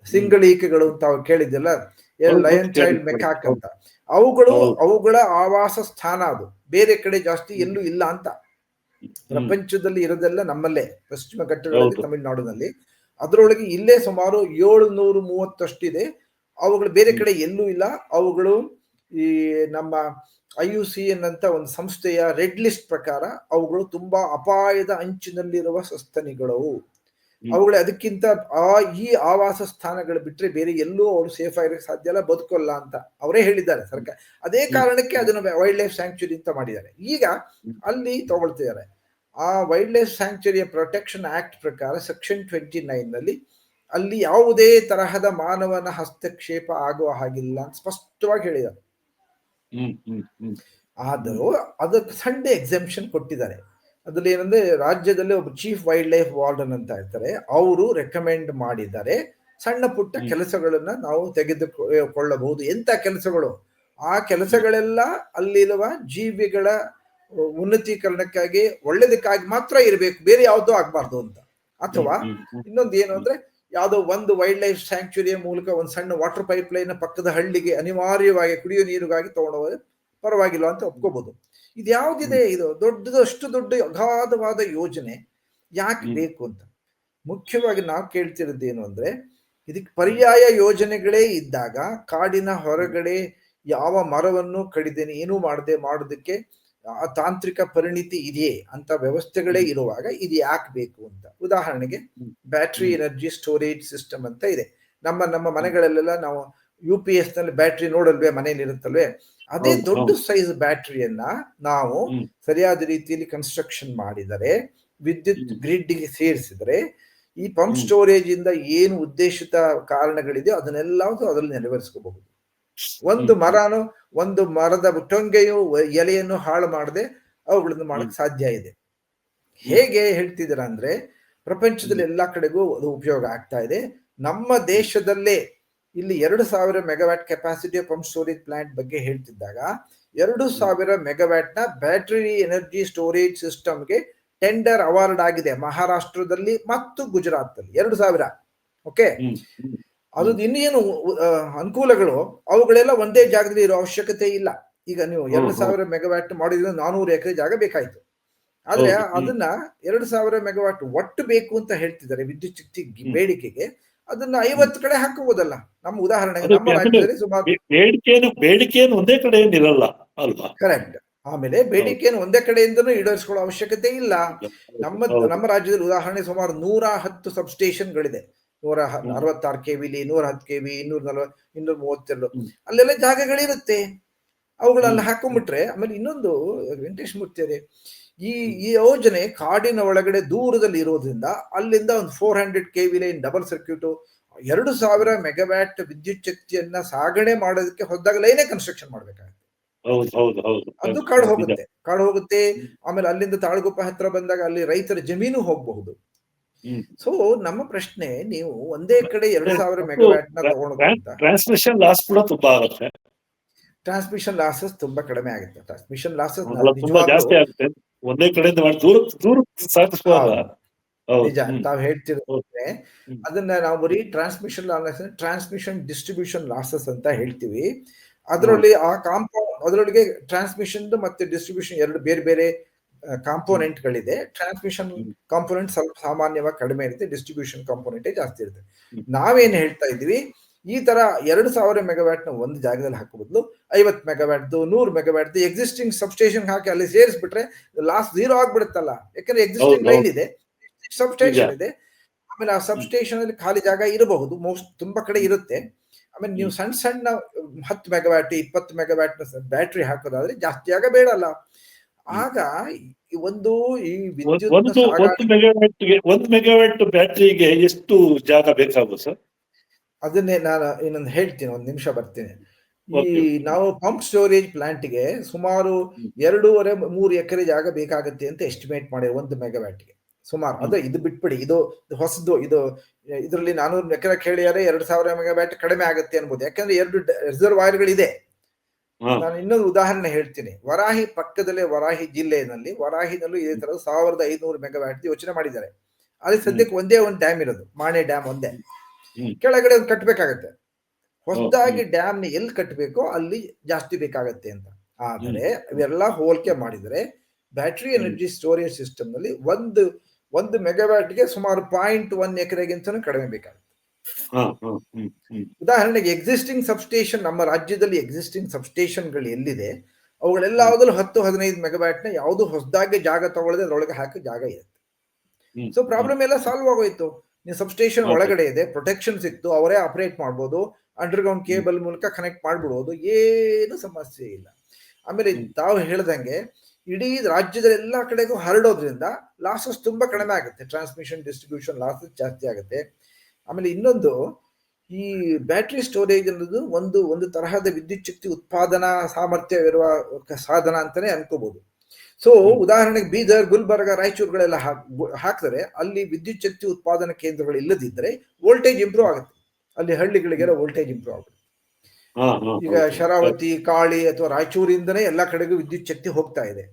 ಸಿಂಗಳೀಕೆಗಳು ಅಂತ ಕೇಳಿದ್ದಲ್ಲ, ಲಯನ್ ಚೈಲ್ಡ್ ಮೆಕಾಕ್ ಅಂತ, ಅವುಗಳ ಆವಾಸ ಸ್ಥಾನ. ಅದು ಬೇರೆ ಕಡೆ ಜಾಸ್ತಿ ಎಲ್ಲೂ ಇಲ್ಲ ಅಂತ. ಪ್ರಪಂಚದಲ್ಲಿ ಇರೋದೆಲ್ಲ ನಮ್ಮಲ್ಲೇ, ಪಶ್ಚಿಮ ಘಟ್ಟಗಳಲ್ಲಿ, ತಮಿಳುನಾಡಿನಲ್ಲಿ. ಅದರೊಳಗೆ ಇಲ್ಲೇ ಸುಮಾರು 730 ಅವುಗಳು ಬೇರೆ ಕಡೆ ಎಲ್ಲೂ ಇಲ್ಲ. ಅವುಗಳು ಈ ನಮ್ಮ IUCN ಅಂತ ಒಂದು ಸಂಸ್ಥೆಯ ರೆಡ್ ಲಿಸ್ಟ್ ಪ್ರಕಾರ ಅವುಗಳು ತುಂಬಾ ಅಪಾಯದ ಅಂಚಿನಲ್ಲಿರುವ ಸಸ್ತನಿಗಳು. ಅವುಗಳೇ ಅದಕ್ಕಿಂತ ಈ ಆವಾಸ ಸ್ಥಾನಗಳು ಬಿಟ್ರೆ ಬೇರೆ ಎಲ್ಲೂ ಅವರು ಸೇಫ್ ಆಗಿರಕ್ಕೆ ಸಾಧ್ಯ ಇಲ್ಲ, ಬದುಕೋಲ್ಲ ಅಂತ ಅವರೇ ಹೇಳಿದ್ದಾರೆ ಸರ್ಕಾರ. ಅದೇ ಕಾರಣಕ್ಕೆ ಅದನ್ನು ವೈಲ್ಡ್ ಲೈಫ್ ಸ್ಯಾಂಕ್ಚುರಿ ಅಂತ ಮಾಡಿದ್ದಾರೆ. ಈಗ ಅಲ್ಲಿ ತಗೊಳ್ತಿದ್ದಾರೆ. ಆ ವೈಲ್ಡ್ ಲೈಫ್ ಸ್ಯಾಂಕ್ಚುರಿಯ ಪ್ರೊಟೆಕ್ಷನ್ ಆಕ್ಟ್ ಪ್ರಕಾರ ಸೆಕ್ಷನ್ 29ನಲ್ಲಿ ಅಲ್ಲಿ ಯಾವುದೇ ತರಹದ ಮಾನವನ ಹಸ್ತಕ್ಷೇಪ ಆಗುವ ಹಾಗಿಲ್ಲ ಅಂತ ಸ್ಪಷ್ಟವಾಗಿ ಹೇಳಿದ್ದಾರೆ. ಆದರೂ ಅದಕ್ಕೆ ಸಣ್ಣ ಎಕ್ಸೆಂಪ್ಷನ್ ಕೊಟ್ಟಿದ್ದಾರೆ. ಅದ್ರಲ್ಲಿ ಏನಂದ್ರೆ, ರಾಜ್ಯದಲ್ಲಿ ಒಬ್ಬ ಚೀಫ್ ವೈಲ್ಡ್ ಲೈಫ್ ವಾರ್ಡನ್ ಅಂತ ಇರ್ತಾರೆ, ಅವರು ರೆಕಮೆಂಡ್ ಮಾಡಿದ್ದಾರೆ ಸಣ್ಣ ಪುಟ್ಟ ಕೆಲಸಗಳನ್ನ ನಾವು ತೆಗೆದುಕೊಳ್ಳಬಹುದು. ಎಂತ ಕೆಲಸಗಳು? ಆ ಕೆಲಸಗಳೆಲ್ಲ ಅಲ್ಲಿರುವ ಜೀವಿಗಳ ಉನ್ನತೀಕರಣಕ್ಕಾಗಿ, ಒಳ್ಳೇದಕ್ಕಾಗಿ ಮಾತ್ರ ಇರಬೇಕು, ಬೇರೆ ಯಾವುದೋ ಆಗ್ಬಾರ್ದು ಅಂತ. ಅಥವಾ ಇನ್ನೊಂದು ಏನು ಅಂದ್ರೆ, ಯಾವುದೋ ಒಂದು ವೈಲ್ಡ್ ಲೈಫ್ ಸ್ಯಾಂಕ್ಚುರಿಯ ಮೂಲಕ ಒಂದು ಸಣ್ಣ ವಾಟರ್ ಪೈಪ್ ಲೈನ್ ಪಕ್ಕದ ಹಳ್ಳಿಗೆ ಅನಿವಾರ್ಯವಾಗಿ ಕುಡಿಯೋ ನೀರಿಗಾಗಿ ತಗೊಂಡೋದ್ರೆ ಪರವಾಗಿಲ್ಲ ಅಂತ ಒಪ್ಕೋಬಹುದು. ಇದು ಯಾವುದಿದೆ, ಇದು ಅಷ್ಟು ದೊಡ್ಡ ಅಗಾಧವಾದ ಯೋಜನೆ ಯಾಕೆ ಬೇಕು ಅಂತ. ಮುಖ್ಯವಾಗಿ ನಾವು ಕೇಳ್ತಿರೋದೇನು ಅಂದ್ರೆ, ಇದಕ್ಕೆ ಪರ್ಯಾಯ ಯೋಜನೆಗಳೇ ಇದ್ದಾಗ, ಕಾಡಿನ ಹೊರಗಡೆ ಯಾವ ಮರವನ್ನು ಕಡಿದೇನೆ ಏನೂ ಮಾಡದೆ ಮಾಡೋದಕ್ಕೆ ತಾಂತ್ರಿಕ ಪರಿಣಿತಿ ಇದೆಯೇ ಅಂತ ವ್ಯವಸ್ಥೆಗಳೇ ಇರುವಾಗ ಇದು ಯಾಕೆ ಬೇಕು ಅಂತ. ಉದಾಹರಣೆಗೆ ಬ್ಯಾಟ್ರಿ ಎನರ್ಜಿ ಸ್ಟೋರೇಜ್ ಸಿಸ್ಟಮ್ ಅಂತ ಇದೆ. ನಮ್ಮ ಮನೆಗಳಲ್ಲೆಲ್ಲ ನಾವು UPS ನಲ್ಲಿ ಬ್ಯಾಟ್ರಿ ನೋಡಲ್ವೇ, ಮನೇಲಿ ಇರುತ್ತಲ್ವೇ, ಅದೇ ದೊಡ್ಡ ಸೈಜ್ ಬ್ಯಾಟ್ರಿಯನ್ನ ನಾವು ಸರಿಯಾದ ರೀತಿಯಲ್ಲಿ ಕನ್ಸ್ಟ್ರಕ್ಷನ್ ಮಾಡಿದರೆ, ವಿದ್ಯುತ್ ಗ್ರಿಡ್ಗೆ ಸೇರಿಸಿದರೆ, ಈ ಪಂಪ್ ಸ್ಟೋರೇಜ್ ಇಂದ ಏನು ಉದ್ದೇಶಿತ ಕಾರಣಗಳಿದೆಯೋ ಅದನ್ನೆಲ್ಲ ಅದರಲ್ಲಿ ನೆರವೇರಿಸ್ಕೋಬಹುದು. ಒಂದು ಮರದ ಟೊಂಗೆಯು ಎಲೆಯನ್ನು ಹಾಳು ಮಾಡದೆ ಅವುಗಳನ್ನು ಮಾಡಕ್ ಸಾಧ್ಯ ಇದೆ. ಹೇಗೆ ಹೇಳ್ತಿದ್ದೀರಾ ಅಂದ್ರೆ, ಪ್ರಪಂಚದಲ್ಲಿ ಎಲ್ಲಾ ಕಡೆಗೂ ಅದು ಉಪಯೋಗ ಆಗ್ತಾ ಇದೆ. ನಮ್ಮ ದೇಶದಲ್ಲೇ ಇಲ್ಲಿ 2000 megawatt capacity pump storage plant ಬಗ್ಗೆ ಹೇಳ್ತಿದ್ದಾಗ, 2000 ಮೆಗಾವ್ಯಾಟ್ ನ ಬ್ಯಾಟರಿ ಎನರ್ಜಿ ಸ್ಟೋರೇಜ್ ಸಿಸ್ಟಮ್ಗೆ ಟೆಂಡರ್ ಅವಾರ್ಡ್ ಆಗಿದೆ ಮಹಾರಾಷ್ಟ್ರದಲ್ಲಿ ಮತ್ತು ಗುಜರಾತ್ ಅಲ್ಲಿ. 2000. ಓಕೆ, ಅದು ಇನ್ನೇನು ಅನುಕೂಲಗಳು, ಅವುಗಳೆಲ್ಲ ಒಂದೇ ಜಾಗದಲ್ಲಿ ಇರೋ ಅವಶ್ಯಕತೆ ಇಲ್ಲ. ಈಗ ನೀವು 2000 ಮೆಗಾವ್ಯಾಟ್ ಮಾಡಿದ್ರೆ 400 ಎಕರೆ ಜಾಗ ಬೇಕಾಯ್ತು. ಆದ್ರೆ ಅದನ್ನ 2000 ಮೆಗಾವ್ಯಾಟ್ ಒಟ್ಟು ಬೇಕು ಅಂತ ಹೇಳ್ತಿದ್ದಾರೆ ವಿದ್ಯುತ್ ಶಕ್ತಿ ಬೇಡಿಕೆಗೆ. ಅದನ್ನ 50 ಕಡೆ ಹಾಕಬಹುದಲ್ಲ. ನಮ್ಮ ಉದಾಹರಣೆಗೆ ನಮ್ಮ ರಾಜ್ಯದಲ್ಲಿ ಸುಮಾರು ಬೇಡಿಕೆಯನ್ನು ಒಂದೇ ಕಡೆ ಇರಲ್ಲ ಅಲ್ವಾ? ಕರೆಕ್ಟ್. ಆಮೇಲೆ ಬೇಡಿಕೆಯನ್ನು ಒಂದೇ ಕಡೆಯಿಂದನೂ ಈಡೇರಿಸಿಕೊಳ್ಳೋ ಅವಶ್ಯಕತೆ ಇಲ್ಲ. ನಮ್ಮ ರಾಜ್ಯದಲ್ಲಿ ಉದಾಹರಣೆ ಸುಮಾರು 110 ಸಬ್ಸ್ಟೇಷನ್ಗಳಿದೆ. 166 KV, 110 KV, 240, 232 ಅಲ್ಲೆಲ್ಲ ಜಾಗಗಳಿರುತ್ತೆ. ಅವುಗಳನ್ನ ಹಾಕೊಂಡ್ಬಿಟ್ರೆ, ಆಮೇಲೆ ಇನ್ನೊಂದು ವೆಂಕಟೇಶ್ ಮೂರ್ತಿ, ಈ ಯೋಜನೆ ಕಾಡಿನ ಒಳಗಡೆ ದೂರದಲ್ಲಿ ಇರೋದ್ರಿಂದ ಅಲ್ಲಿಂದ ಒಂದು 400 KV line double circuit 2000 megawatt ವಿದ್ಯುತ್ ಶಕ್ತಿಯನ್ನ ಸಾಗಣೆ ಮಾಡೋದಕ್ಕೆ ಹೊಸದಾಗ ಲೈನೇ ಕನ್ಸ್ಟ್ರಕ್ಷನ್ ಮಾಡ್ಬೇಕಾಗುತ್ತೆ. ಅದು ಕಾಡು ಹೋಗುತ್ತೆ. ಆಮೇಲೆ ಅಲ್ಲಿಂದ ತಾಳಗುಪ್ಪ ಹತ್ರ ಬಂದಾಗ ಅಲ್ಲಿ ರೈತರ ಜಮೀನು ಹೋಗಬಹುದು. ಸೊ ನಮ್ಮ ಪ್ರಶ್ನೆ, ನೀವು ಒಂದೇ ಕಡೆ 2000 ಮೆಗಾವ್ಯಾಟ್ ನ ತಗೊಂಡು ಟ್ರಾನ್ಸ್ಮಿಷನ್ ಲಾಸ್ ಕೂಡ ತುಂಬಾ ಆಗುತ್ತೆ. ಟ್ರಾನ್ಸ್ಮಿಷನ್ ಲಾಸಸ್ ತುಂಬಾ ಕಡಿಮೆ ಆಗುತ್ತೆ. ಟ್ರಾನ್ಸ್ಮಿಷನ್ ಲಾಸಸ್ ತುಂಬಾ ಜಾಸ್ತಿ ಆಗುತ್ತೆ. ಒಂದೇ ಕಡೆಯಿಂದ ದೂರ ಸಾಗಿಸುವಾಗ ನಿಜ ತಾವ್ ಹೇಳ್ತಿರೋದ್ರೆ ಹ್ಮ್. ಅದನ್ನ ನಾವು ಬರೀ ಟ್ರಾನ್ಸ್ಮಿಷನ್ ಡಿಸ್ಟ್ರಿಬ್ಯೂಷನ್ ಲಾಸಸ್ ಅಂತ ಹೇಳ್ತೀವಿ. ಅದರಲ್ಲಿ ಆ ಅದರೊಳಗೆ ಟ್ರಾನ್ಸ್ಮಿಷನ್ ಮತ್ತೆ ಡಿಸ್ಟ್ರಿಬ್ಯೂಷನ್ ಎರಡು ಬೇರೆ ಬೇರೆ ಕಾಂಪೋನೆಂಟ್ ಗಳಿದೆ. ಟ್ರಾನ್ಸ್ಮಿಷನ್ ಕಾಂಪೋನೆಂಟ್ ಸ್ವಲ್ಪ ಸಾಮಾನ್ಯವಾಗಿ ಕಡಿಮೆ ಇರುತ್ತೆ, ಡಿಸ್ಟ್ರಿಬ್ಯೂಷನ್ ಕಾಂಪೋನೆಂಟೇ ಜಾಸ್ತಿ ಇರುತ್ತೆ. ನಾವೇನ್ ಹೇಳ್ತಾ ಇದೀವಿ, ಈ ತರ 2000 ಮೆಗಾವ್ಯಾಟ್ ನ ಒಂದು ಜಾಗದಲ್ಲಿ ಹಾಕೋ ಬದಲು 50 ಮೆಗಾವ್ಯಾಟ್ 100 ಮೆಗಾವ್ಯಾಟ್ ಎಕ್ಸಿಸ್ಟಿಂಗ್ ಸಬ್ಸ್ಟೇಷನ್ ಹಾಕಿ ಅಲ್ಲಿ ಸೇರಿಸ್ಬಿಟ್ರೆ ಲಾಸ್ 0 ಆಗ್ಬಿಡುತ್ತಲ್ಲ. ಯಾಕಂದ್ರೆ ಎಕ್ಸಿಸ್ಟಿಂಗ್ ಲೈನ್ ಇದೆ, ಸಬ್ಸ್ಟೇಷನ್ ಇದೆ. ಆಮೇಲೆ ಆ ಸಬ್ಸ್ಟೇಷನ್ ಅಲ್ಲಿ ಖಾಲಿ ಜಾಗ ಇರಬಹುದು, ತುಂಬಾ ಕಡೆ ಇರುತ್ತೆ. ಆಮೇಲೆ ನೀವು ಸಣ್ಣ ಸಣ್ಣ 10 ಮೆಗಾವ್ಯಾಟ್ 20 ಮೆಗಾವ್ಯಾಟ್ ಬ್ಯಾಟ್ರಿ ಹಾಕೋದಾದ್ರೆ ಜಾಸ್ತಿ ಜಾಗ ಬೇಡಲ್ಲ. ಆಗ ಒಂದು ಈ ವಿದ್ಯುತ್ ಒಂದು ಮೆಗಾವ್ಯಾಟ್ ಬ್ಯಾಟ್ರಿಗೆ ಎಷ್ಟು ಜಾಗ ಬೇಕಾಗುತ್ತೆ ಸರ್? ಅದನ್ನೇ ನಾನು ಇನ್ನೊಂದು ಹೇಳ್ತೀನಿ, ಒಂದ್ ನಿಮಿಷ ಬರ್ತೀನಿ. ಈ ನಾವು ಪಂಪ್ ಸ್ಟೋರೇಜ್ ಪ್ಲಾಂಟ್ಗೆ ಸುಮಾರು 2.5-3 ಎಕರೆ ಜಾಗ ಬೇಕಾಗುತ್ತೆ ಅಂತ ಎಸ್ಟಿಮೇಟ್ ಮಾಡಿ 1 ಮೆಗಾವ್ಯಾಟ್ಗೆ ಸುಮಾರು. ಅದು ಇದು ಬಿಟ್ಬಿಡಿ, ಇದು ಹೊಸದು, ಇದರಲ್ಲಿ 400 ಎಕರೆ ಕೇಳಿದರೆ 2000 ಮೆಗಾವ್ಯಾಟ್ ಕಡಿಮೆ ಆಗುತ್ತೆ ಅನ್ಬೋದು. ಯಾಕಂದ್ರೆ 2 ರಿಸರ್ವಾಯರ್ಗಳಿದೆ. ನಾನು ಇನ್ನೊಂದು ಉದಾಹರಣೆ ಹೇಳ್ತೀನಿ. ವರಾಹಿ ಪಕ್ಕದಲ್ಲೇ ವರಾಹಿ ಜಿಲ್ಲೆಯಲ್ಲಿ ವರಾಹಿನಲ್ಲೂ ಇದೇ ತರ 1500 ಮೆಗಾವ್ಯಾಟ್ ಯೋಚನೆ ಮಾಡಿದ್ದಾರೆ. ಅಲ್ಲಿ ಸದ್ಯಕ್ಕೆ ಒಂದೇ ಒಂದು ಡ್ಯಾಮ್ ಇರೋದು, ಮಾಣೆ ಡ್ಯಾಮ್ ಒಂದೇ. ಕೆಳಗಡೆ ಒಂದು ಕಟ್ಟಬೇಕಾಗತ್ತೆ. ಹೊಸದಾಗಿ ಡ್ಯಾಮ್ ನ ಎಲ್ಲಿ ಕಟ್ಟಬೇಕೋ ಅಲ್ಲಿ ಜಾಸ್ತಿ ಬೇಕಾಗತ್ತೆ ಅಂತ. ಆದರೆ ಇವೆಲ್ಲ ಹೋಲಿಕೆ ಮಾಡಿದರೆ ಬ್ಯಾಟರಿ ಎನರ್ಜಿ ಸ್ಟೋರೇಜ್ ಸಿಸ್ಟಮ್ ನಲ್ಲಿ ಒಂದು ಮೆಗಾವ್ಯಾಟ್ಗೆ ಸುಮಾರು 0.1 ಎಕರೆಗಿಂತನೂ ಕಡಿಮೆ ಬೇಕಾಗುತ್ತೆ. ಉದಾಹರಣೆಗೆ ಎಕ್ಸಿಸ್ಟಿಂಗ್ ಸಬ್ಸ್ಟೇಷನ್, ನಮ್ಮ ರಾಜ್ಯದಲ್ಲಿ ಎಕ್ಸಿಸ್ಟಿಂಗ್ ಸಬ್ಸ್ಟೇಷನ್ಗಳು ಎಲ್ಲಿದೆ ಅವುಗಳೆಲ್ಲದಲ್ಲೂ 10-15 ಮೆಗಾವ್ಯಾಟ್ ನ ಯಾವುದು ಹೊಸದಾಗಿ ಜಾಗ ತಗೊಳ್ಳದೆ ಅದರೊಳಗೆ ಹಾಕಿ ಜಾಗ ಇರುತ್ತೆ. ಸೊ ಪ್ರಾಬ್ಲಮ್ ಎಲ್ಲ ಸಾಲ್ವ್ ಆಗೋಯ್ತು. ನೀವು ಸಬ್ಸ್ಟೇಷನ್ ಒಳಗಡೆ ಇದೆ, ಪ್ರೊಟೆಕ್ಷನ್ ಸಿಕ್ತು, ಅವರೇ ಆಪರೇಟ್ ಮಾಡ್ಬೋದು, ಅಂಡರ್ಗ್ರೌಂಡ್ ಕೇಬಲ್ ಮೂಲಕ ಕನೆಕ್ಟ್ ಮಾಡ್ಬಿಡ್ಬೋದು, ಏನು ಸಮಸ್ಯೆ ಇಲ್ಲ. ಆಮೇಲೆ ತಾವು ಹೇಳ್ದಂಗೆ ಇಡೀ ರಾಜ್ಯದ ಎಲ್ಲಾ ಕಡೆಗೂ ಹರಡೋದ್ರಿಂದ ಲಾಸಸ್ ತುಂಬಾ ಕಡಿಮೆ ಆಗುತ್ತೆ. ಟ್ರಾನ್ಸ್ಮಿಷನ್ ಡಿಸ್ಟ್ರಿಬ್ಯೂಷನ್ ಲಾಸಸ್ ಜಾಸ್ತಿ ಆಗುತ್ತೆ. ಆಮೇಲೆ ಇನ್ನೊಂದು, ಈ ಬ್ಯಾಟರಿ ಸ್ಟೋರೇಜ್ ಅನ್ನೋದು ಒಂದು ತರಹದ ವಿದ್ಯುತ್ ಶಕ್ತಿ ಉತ್ಪಾದನಾ ಸಾಮರ್ಥ್ಯವಿರುವ ಸಾಧನ ಅಂತಾನೆ ಅನ್ಕೋಬಹುದು. ಸೊ ಉದಾಹರಣೆಗೆ ಬೀದರ್, ಗುಲ್ಬರ್ಗ, ರಾಯಚೂರುಗಳೆಲ್ಲ ಹಾಕಿದ್ರೆ ಅಲ್ಲಿ ವಿದ್ಯುತ್ ಶಕ್ತಿ ಉತ್ಪಾದನಾ ಕೇಂದ್ರಗಳು ಇಲ್ಲದಿದ್ದರೆ ವೋಲ್ಟೇಜ್ ಇಂಪ್ರೂವ್ ಆಗುತ್ತೆ. ಅಲ್ಲಿ ಹಳ್ಳಿಗಳಿಗೆಲ್ಲ ವೋಲ್ಟೇಜ್ ಇಂಪ್ರೂವ್ ಆಗುತ್ತೆ. ಈಗ ಶರಾವತಿ, ಕಾಳಿ ಅಥವಾ ರಾಯಚೂರಿಂದನೇ ಎಲ್ಲಾ ಕಡೆಗೂ ವಿದ್ಯುತ್ ಶಕ್ತಿ ಹೋಗ್ತಾ ಇದೆ.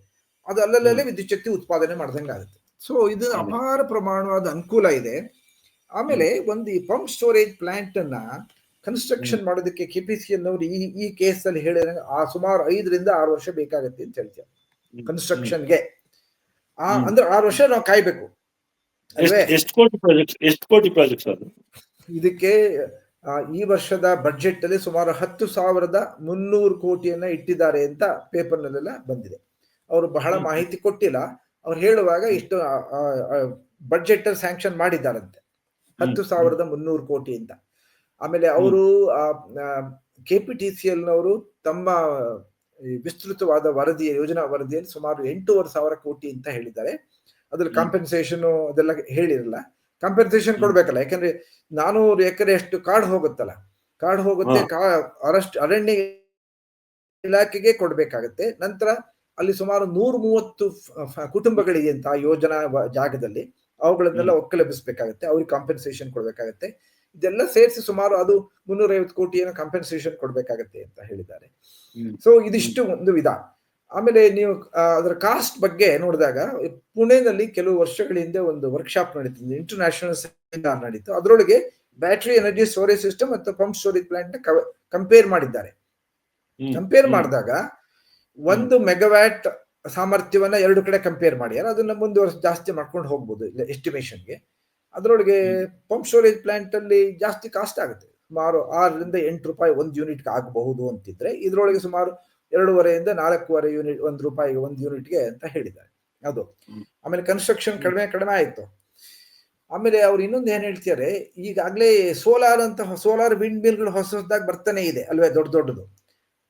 ಅದು ಅಲ್ಲಲ್ಲೇ ವಿದ್ಯುತ್ ಶಕ್ತಿ ಉತ್ಪಾದನೆ ಮಾಡ್ದಂಗೆ ಆಗುತ್ತೆ. ಸೊ ಇದು ಅಪಾರ ಪ್ರಮಾಣವಾದ ಅನುಕೂಲ ಇದೆ. ಆಮೇಲೆ ಒಂದು ಈ ಪಂಪ್ ಸ್ಟೋರೇಜ್ ಪ್ಲಾಂಟ್ ಅನ್ನ ಕನ್ಸ್ಟ್ರಕ್ಷನ್ ಮಾಡೋದಕ್ಕೆ ಕೆಪಿಸಿಎಲ್ ನವರು ಈ ಕೇಸ್ ಅಲ್ಲಿ ಹೇಳಿದ್ರೆ ಸುಮಾರು 5-6 ವರ್ಷ ಬೇಕಾಗತ್ತೆ ಅಂತ ಹೇಳ್ತಾರೆ ಕನ್ಸ್ಟ್ರಕ್ಷನ್ಗೆ. ಅಂದ್ರೆ 6 ವರ್ಷ ನಾವು ಕಾಯ್ಬೇಕು. ಎಷ್ಟು ಕೋಟಿ ಪ್ರಾಜೆಕ್ಟ್ ಅದು? ಇದಕ್ಕೆ ಈ ವರ್ಷದ ಬಡ್ಜೆಟ್ ಅಲ್ಲಿ ಸುಮಾರು 10,300 ಕೋಟಿಯನ್ನ ಇಟ್ಟಿದ್ದಾರೆ ಅಂತ ಪೇಪರ್ ನಲ್ಲೆಲ್ಲ ಬಂದಿದೆ. ಅವರು ಬಹಳ ಮಾಹಿತಿ ಕೊಟ್ಟಿಲ್ಲ. ಅವ್ರು ಹೇಳುವಾಗ ಇಷ್ಟು ಬಡ್ಜೆಟ್ ಸ್ಯಾಂಕ್ಷನ್ ಮಾಡಿದ್ದಾರಂತೆ 10,300 ಕೋಟಿ ಅಂತ. ಆಮೇಲೆ ಅವರು KPTCL ನವರು ತಮ್ಮ ವಿಸ್ತೃತವಾದ ಯೋಜನಾ ವರದಿಯಲ್ಲಿ ಸುಮಾರು 8,500 ಕೋಟಿ ಅಂತ ಹೇಳಿದ್ದಾರೆ. ಅದ್ರಲ್ಲಿ ಕಾಂಪೆನ್ಸೇಷನ್ ಅದೆಲ್ಲ ಹೇಳಿರಲ್ಲ. ಕಾಂಪೆನ್ಸೇಷನ್ ಕೊಡ್ಬೇಕಲ್ಲ, ಯಾಕಂದ್ರೆ 400 ಎಕರೆ ಅಷ್ಟು ಕಾಡು ಹೋಗುತ್ತಲ್ಲ, ಕಾಡು ಹೋಗುತ್ತೆ, ಅರಣ್ಯ ಇಲಾಖೆಗೆ ಕೊಡ್ಬೇಕಾಗತ್ತೆ. ನಂತರ ಅಲ್ಲಿ ಸುಮಾರು 130 ಕುಟುಂಬಗಳಿದೆ ಅಂತ ಯೋಜನಾ ಜಾಗದಲ್ಲಿ, ಅವುಗಳನ್ನೆಲ್ಲ ಒಕ್ಕಲೆಬ್ಬಿಸ್ಬೇಕಾಗತ್ತೆ, ಅವ್ರಿಗೆ ಕಾಂಪೆನ್ಸೇಷನ್ ಕೊಡ್ಬೇಕಾಗತ್ತೆ. ಇದೆಲ್ಲ ಸೇರಿಸಿ ಸುಮಾರು ಅದು 350 ಕೋಟಿಯನ್ನು ಕಾಂಪೆನ್ಸೇಷನ್ ಕೊಡ್ಬೇಕಾಗತ್ತೆ ಅಂತ ಹೇಳಿದ್ದಾರೆ. ಸೊ ಇದಿಷ್ಟು ಒಂದು ವಿಧ. ಆಮೇಲೆ ನೀವು ಅದರ ಕಾಸ್ಟ್ ಬಗ್ಗೆ ನೋಡಿದಾಗ, ಪುಣೆನಲ್ಲಿ ಕೆಲವು ವರ್ಷಗಳ ಹಿಂದೆ ಒಂದು ವರ್ಕ್ಶಾಪ್ ನಡೀತಿದೆ, ಇಂಟರ್ನ್ಯಾಷನಲ್ ಸೆಮಿನಾರ್ ನಡೀತು. ಅದರೊಳಗೆ ಬ್ಯಾಟರಿ ಎನರ್ಜಿ ಸ್ಟೋರೇಜ್ ಸಿಸ್ಟಮ್ ಮತ್ತು ಪಂಪ್ ಸ್ಟೋರೇಜ್ ಪ್ಲಾಂಟ್ ನ ಕಂಪೇರ್ ಮಾಡಿದ್ದಾರೆ. ಕಂಪೇರ್ ಮಾಡಿದಾಗ 1 ಮೆಗಾವ್ಯಾಟ್ ಸಾಮರ್ಥ್ಯವನ್ನ 2 ಕಡೆ ಕಂಪೇರ್ ಮಾಡ್ಯಾರ. ಅದನ್ನ ಮುಂದುವರೆಸಿ ಜಾಸ್ತಿ ಮಾಡ್ಕೊಂಡು ಹೋಗ್ಬೋದು ಎಸ್ಟಿಮೇಷನ್ಗೆ. ಅದರೊಳಗೆ ಪಂಪ್ ಸ್ಟೋರೇಜ್ ಪ್ಲಾಂಟ್ ಅಲ್ಲಿ ಜಾಸ್ತಿ ಕಾಸ್ಟ್ ಆಗುತ್ತೆ, ಸುಮಾರು 6-8 ರೂಪಾಯಿ ಒಂದು ಯೂನಿಟ್ಗೆ ಆಗಬಹುದು ಅಂತಿದ್ರೆ, ಇದರೊಳಗೆ ಸುಮಾರು 2.5-4 ಯೂನಿಟ್, ₹1 ಒಂದು ಯೂನಿಟ್ಗೆ ಅಂತ ಹೇಳಿದ್ದಾರೆ ಅದು. ಆಮೇಲೆ ಕನ್ಸ್ಟ್ರಕ್ಷನ್ ಕಡಿಮೆ ಆಯ್ತು. ಆಮೇಲೆ ಅವ್ರು ಇನ್ನೊಂದು ಏನ್ ಹೇಳ್ತಾರೆ, ಈಗಾಗಲೇ ಸೋಲಾರ್ ವಿಂಡ್ ಮಿಲ್ಗಳು ಹೊಸದಾಗಿ ಬರ್ತಾನೆ ಇದೆ ಅಲ್ವೇ, ದೊಡ್ಡದು.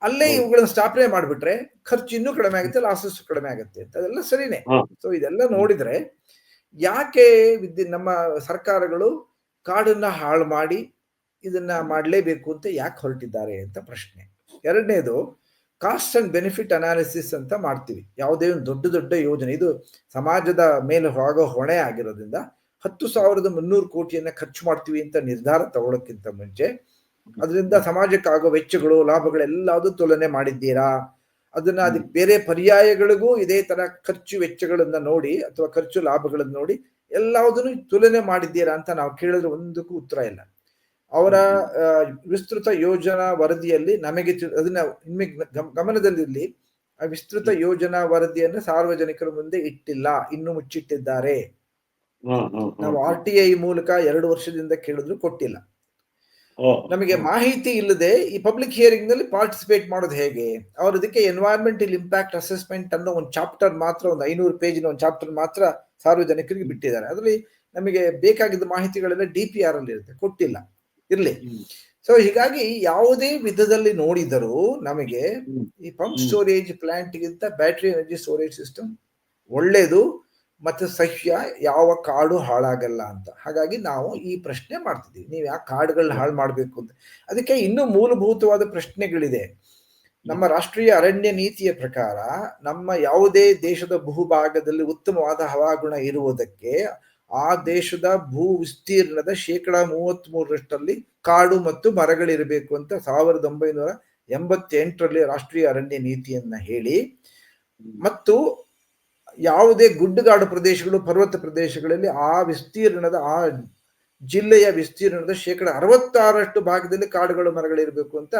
ಅಲ್ಲೇ ಇವುಗಳನ್ನ ಸ್ಥಾಪನೆ ಮಾಡ್ಬಿಟ್ರೆ ಖರ್ಚು ಇನ್ನೂ ಕಡಿಮೆ ಆಗುತ್ತೆ, ಲಾಸಸ್ ಕಡಿಮೆ ಆಗುತ್ತೆ ಅಂತ. ಅದೆಲ್ಲ ಸರಿನೇ. ಸೊ ಇದೆಲ್ಲ ನೋಡಿದ್ರೆ ಯಾಕೆ ನಮ್ಮ ಸರ್ಕಾರಗಳು ಕಾಡನ್ನ ಹಾಳು ಮಾಡಿ ಇದನ್ನ ಮಾಡಲೇಬೇಕು ಅಂತ ಯಾಕೆ ಹೊರಟಿದ್ದಾರೆ ಅಂತ ಪ್ರಶ್ನೆ. ಎರಡನೇದು, ಕಾಸ್ಟ್ ಅಂಡ್ ಬೆನಿಫಿಟ್ ಅನಾಲಿಸಿಸ್ ಅಂತ ಮಾಡ್ತೀವಿ ಯಾವುದೇ ಒಂದು ದೊಡ್ಡ ಯೋಜನೆ. ಇದು ಸಮಾಜದ ಮೇಲೆ ಆಗೋ ಹೊಣೆ ಆಗಿರೋದ್ರಿಂದ 10,300 ಕೋಟಿಯನ್ನ ಖರ್ಚು ಮಾಡ್ತೀವಿ ಅಂತ ನಿರ್ಧಾರ ತಗೊಳ್ಳೋಕ್ಕಿಂತ ಮುಂಚೆ ಅದರಿಂದ ಸಮಾಜಕ್ಕೆ ಆಗೋ ವೆಚ್ಚಗಳು, ಲಾಭಗಳೆಲ್ಲದೂ ತುಲನೆ ಮಾಡಿದ್ದೀರಾ? ಅದನ್ನ ಅದಕ್ಕೆ ಬೇರೆ ಪರ್ಯಾಯಗಳಿಗೂ ಇದೇ ತರ ಖರ್ಚು ವೆಚ್ಚಗಳನ್ನ ನೋಡಿ ಅಥವಾ ಖರ್ಚು ಲಾಭಗಳನ್ನ ನೋಡಿ ಎಲ್ಲದನ್ನು ತುಲನೆ ಮಾಡಿದ್ದೀರಾ ಅಂತ ನಾವು ಕೇಳಿದ್ರೆ ಒಂದಕ್ಕೂ ಉತ್ತರ ಇಲ್ಲ. ಅವರ ವಿಸ್ತೃತ ಯೋಜನಾ ವರದಿಯಲ್ಲಿ ನಮಗೆ ಅದನ್ನ ಗಮನದಲ್ಲಿರಲಿ, ಆ ವಿಸ್ತೃತ ಯೋಜನಾ ವರದಿಯನ್ನು ಸಾರ್ವಜನಿಕರ ಮುಂದೆ ಇಟ್ಟಿಲ್ಲ, ಇನ್ನು ಮುಚ್ಚಿಟ್ಟಿದ್ದಾರೆ. ನಾವು RTI ಮೂಲಕ 2 ವರ್ಷದಿಂದ ಕೇಳಿದ್ರು ಕೊಟ್ಟಿಲ್ಲ. ನಮಗೆ ಮಾಹಿತಿ ಇಲ್ಲದೆ ಈ ಪಬ್ಲಿಕ್ ಹಿಯರಿಂಗ್ ನಲ್ಲಿ ಪಾರ್ಟಿಸಿಪೇಟ್ ಮಾಡೋದು ಹೇಗೆ? ಅವ್ರು ಅದಕ್ಕೆ ಎನ್ವೈರನ್ಮೆಂಟಲ್ ಇಂಪ್ಯಾಕ್ಟ್ ಅಸೆಸ್ಮೆಂಟ್ ಅನ್ನೋ ಒಂದು ಚಾಪ್ಟರ್ ಮಾತ್ರ, ಒಂದು 500 ಪೇಜಿನ ಒಂದು ಚಾಪ್ಟರ್ ಮಾತ್ರ ಸಾರ್ವಜನಿಕರಿಗೆ ಬಿಟ್ಟಿದ್ದಾರೆ. ಅದರಲ್ಲಿ ನಮಗೆ ಬೇಕಾಗಿದ್ದ ಮಾಹಿತಿಗಳೆಲ್ಲ DPR ಅಲ್ಲಿ ಇರುತ್ತೆ, ಕೊಟ್ಟಿಲ್ಲ. ಇರ್ಲಿ. ಸೊ ಹೀಗಾಗಿ ಯಾವುದೇ ವಿಧದಲ್ಲಿ ನೋಡಿದರೂ ನಮಗೆ ಈ ಪಂಪ್ ಸ್ಟೋರೇಜ್ ಪ್ಲಾಂಟ್ ಗಿಂತ ಬ್ಯಾಟರಿ ಎನರ್ಜಿ ಸ್ಟೋರೇಜ್ ಸಿಸ್ಟಮ್ ಒಳ್ಳೇದು ಮತ್ತೆ ಸಹ್ಯ, ಯಾವ ಕಾಡು ಹಾಳಾಗಲ್ಲ ಅಂತ. ಹಾಗಾಗಿ ನಾವು ಈ ಪ್ರಶ್ನೆ ಮಾಡ್ತಿದ್ದೀವಿ, ನೀವು ಯಾಕೆ ಕಾಡುಗಳನ್ನ ಹಾಳು ಮಾಡಬೇಕು ಅಂತ. ಅದಕ್ಕೆ ಇನ್ನೂ ಮೂಲಭೂತವಾದ ಪ್ರಶ್ನೆಗಳಿದೆ. ನಮ್ಮ ರಾಷ್ಟ್ರೀಯ ಅರಣ್ಯ ನೀತಿಯ ಪ್ರಕಾರ ನಮ್ಮ ಯಾವುದೇ ದೇಶದ ಭೂಭಾಗದಲ್ಲಿ ಉತ್ತಮವಾದ ಹವಾಗುಣ ಇರುವುದಕ್ಕೆ ಆ ದೇಶದ ಭೂ ವಿಸ್ತೀರ್ಣದ 33% ಕಾಡು ಮತ್ತು ಮರಗಳಿರಬೇಕು ಅಂತ 1988ರಲ್ಲಿ ರಾಷ್ಟ್ರೀಯ ಅರಣ್ಯ ನೀತಿಯನ್ನ ಹೇಳಿ, ಮತ್ತು ಯಾವುದೇ ಗುಡ್ಡಗಾಡು ಪ್ರದೇಶಗಳು, ಪರ್ವತ ಪ್ರದೇಶಗಳಲ್ಲಿ ಆ ವಿಸ್ತೀರ್ಣದ, ಆ ಜಿಲ್ಲೆಯ ವಿಸ್ತೀರ್ಣದ 66% ಭಾಗದಲ್ಲಿ ಕಾಡುಗಳು ಮರಗಳಿರಬೇಕು ಅಂತ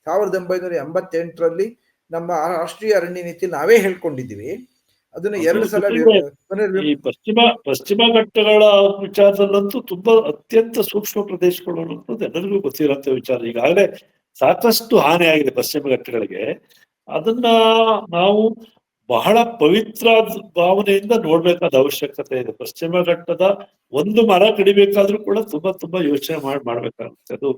1988ರಲ್ಲಿ ನಮ್ಮ ರಾಷ್ಟ್ರೀಯ ಅರಣ್ಯ ನೀತಿ ನಾವೇ ಹೇಳ್ಕೊಂಡಿದ್ದೀವಿ. ಅದನ್ನ 2 ಸಲ ಈ ಪಶ್ಚಿಮ ಘಟ್ಟಗಳ ವಿಚಾರದಲ್ಲಂತೂ ತುಂಬಾ ಅತ್ಯಂತ ಸೂಕ್ಷ್ಮ ಪ್ರದೇಶಗಳು ಅನ್ನೋದು ಎಲ್ಲರಿಗೂ ಗೊತ್ತಿರುವಂತ ವಿಚಾರ. ಈಗಾಗಲೇ ಸಾಕಷ್ಟು ಹಾನಿ ಆಗಿದೆ ಪಶ್ಚಿಮ ಘಟ್ಟಗಳಿಗೆ. ಅದನ್ನ ನಾವು ಬಹಳ ಪವಿತ್ರ ಭಾವನೆಯಿಂದ ನೋಡ್ಬೇಕಾದ ಅವಶ್ಯಕತೆ ಇದೆ. ಪಶ್ಚಿಮ ಘಟ್ಟದ ಒಂದು ಮರ ಕಡಿಬೇಕಾದ್ರೂ ಕೂಡ ತುಂಬಾ ಯೋಚನೆ ಮಾಡ್ಬೇಕಾಗುತ್ತೆ. ಅದು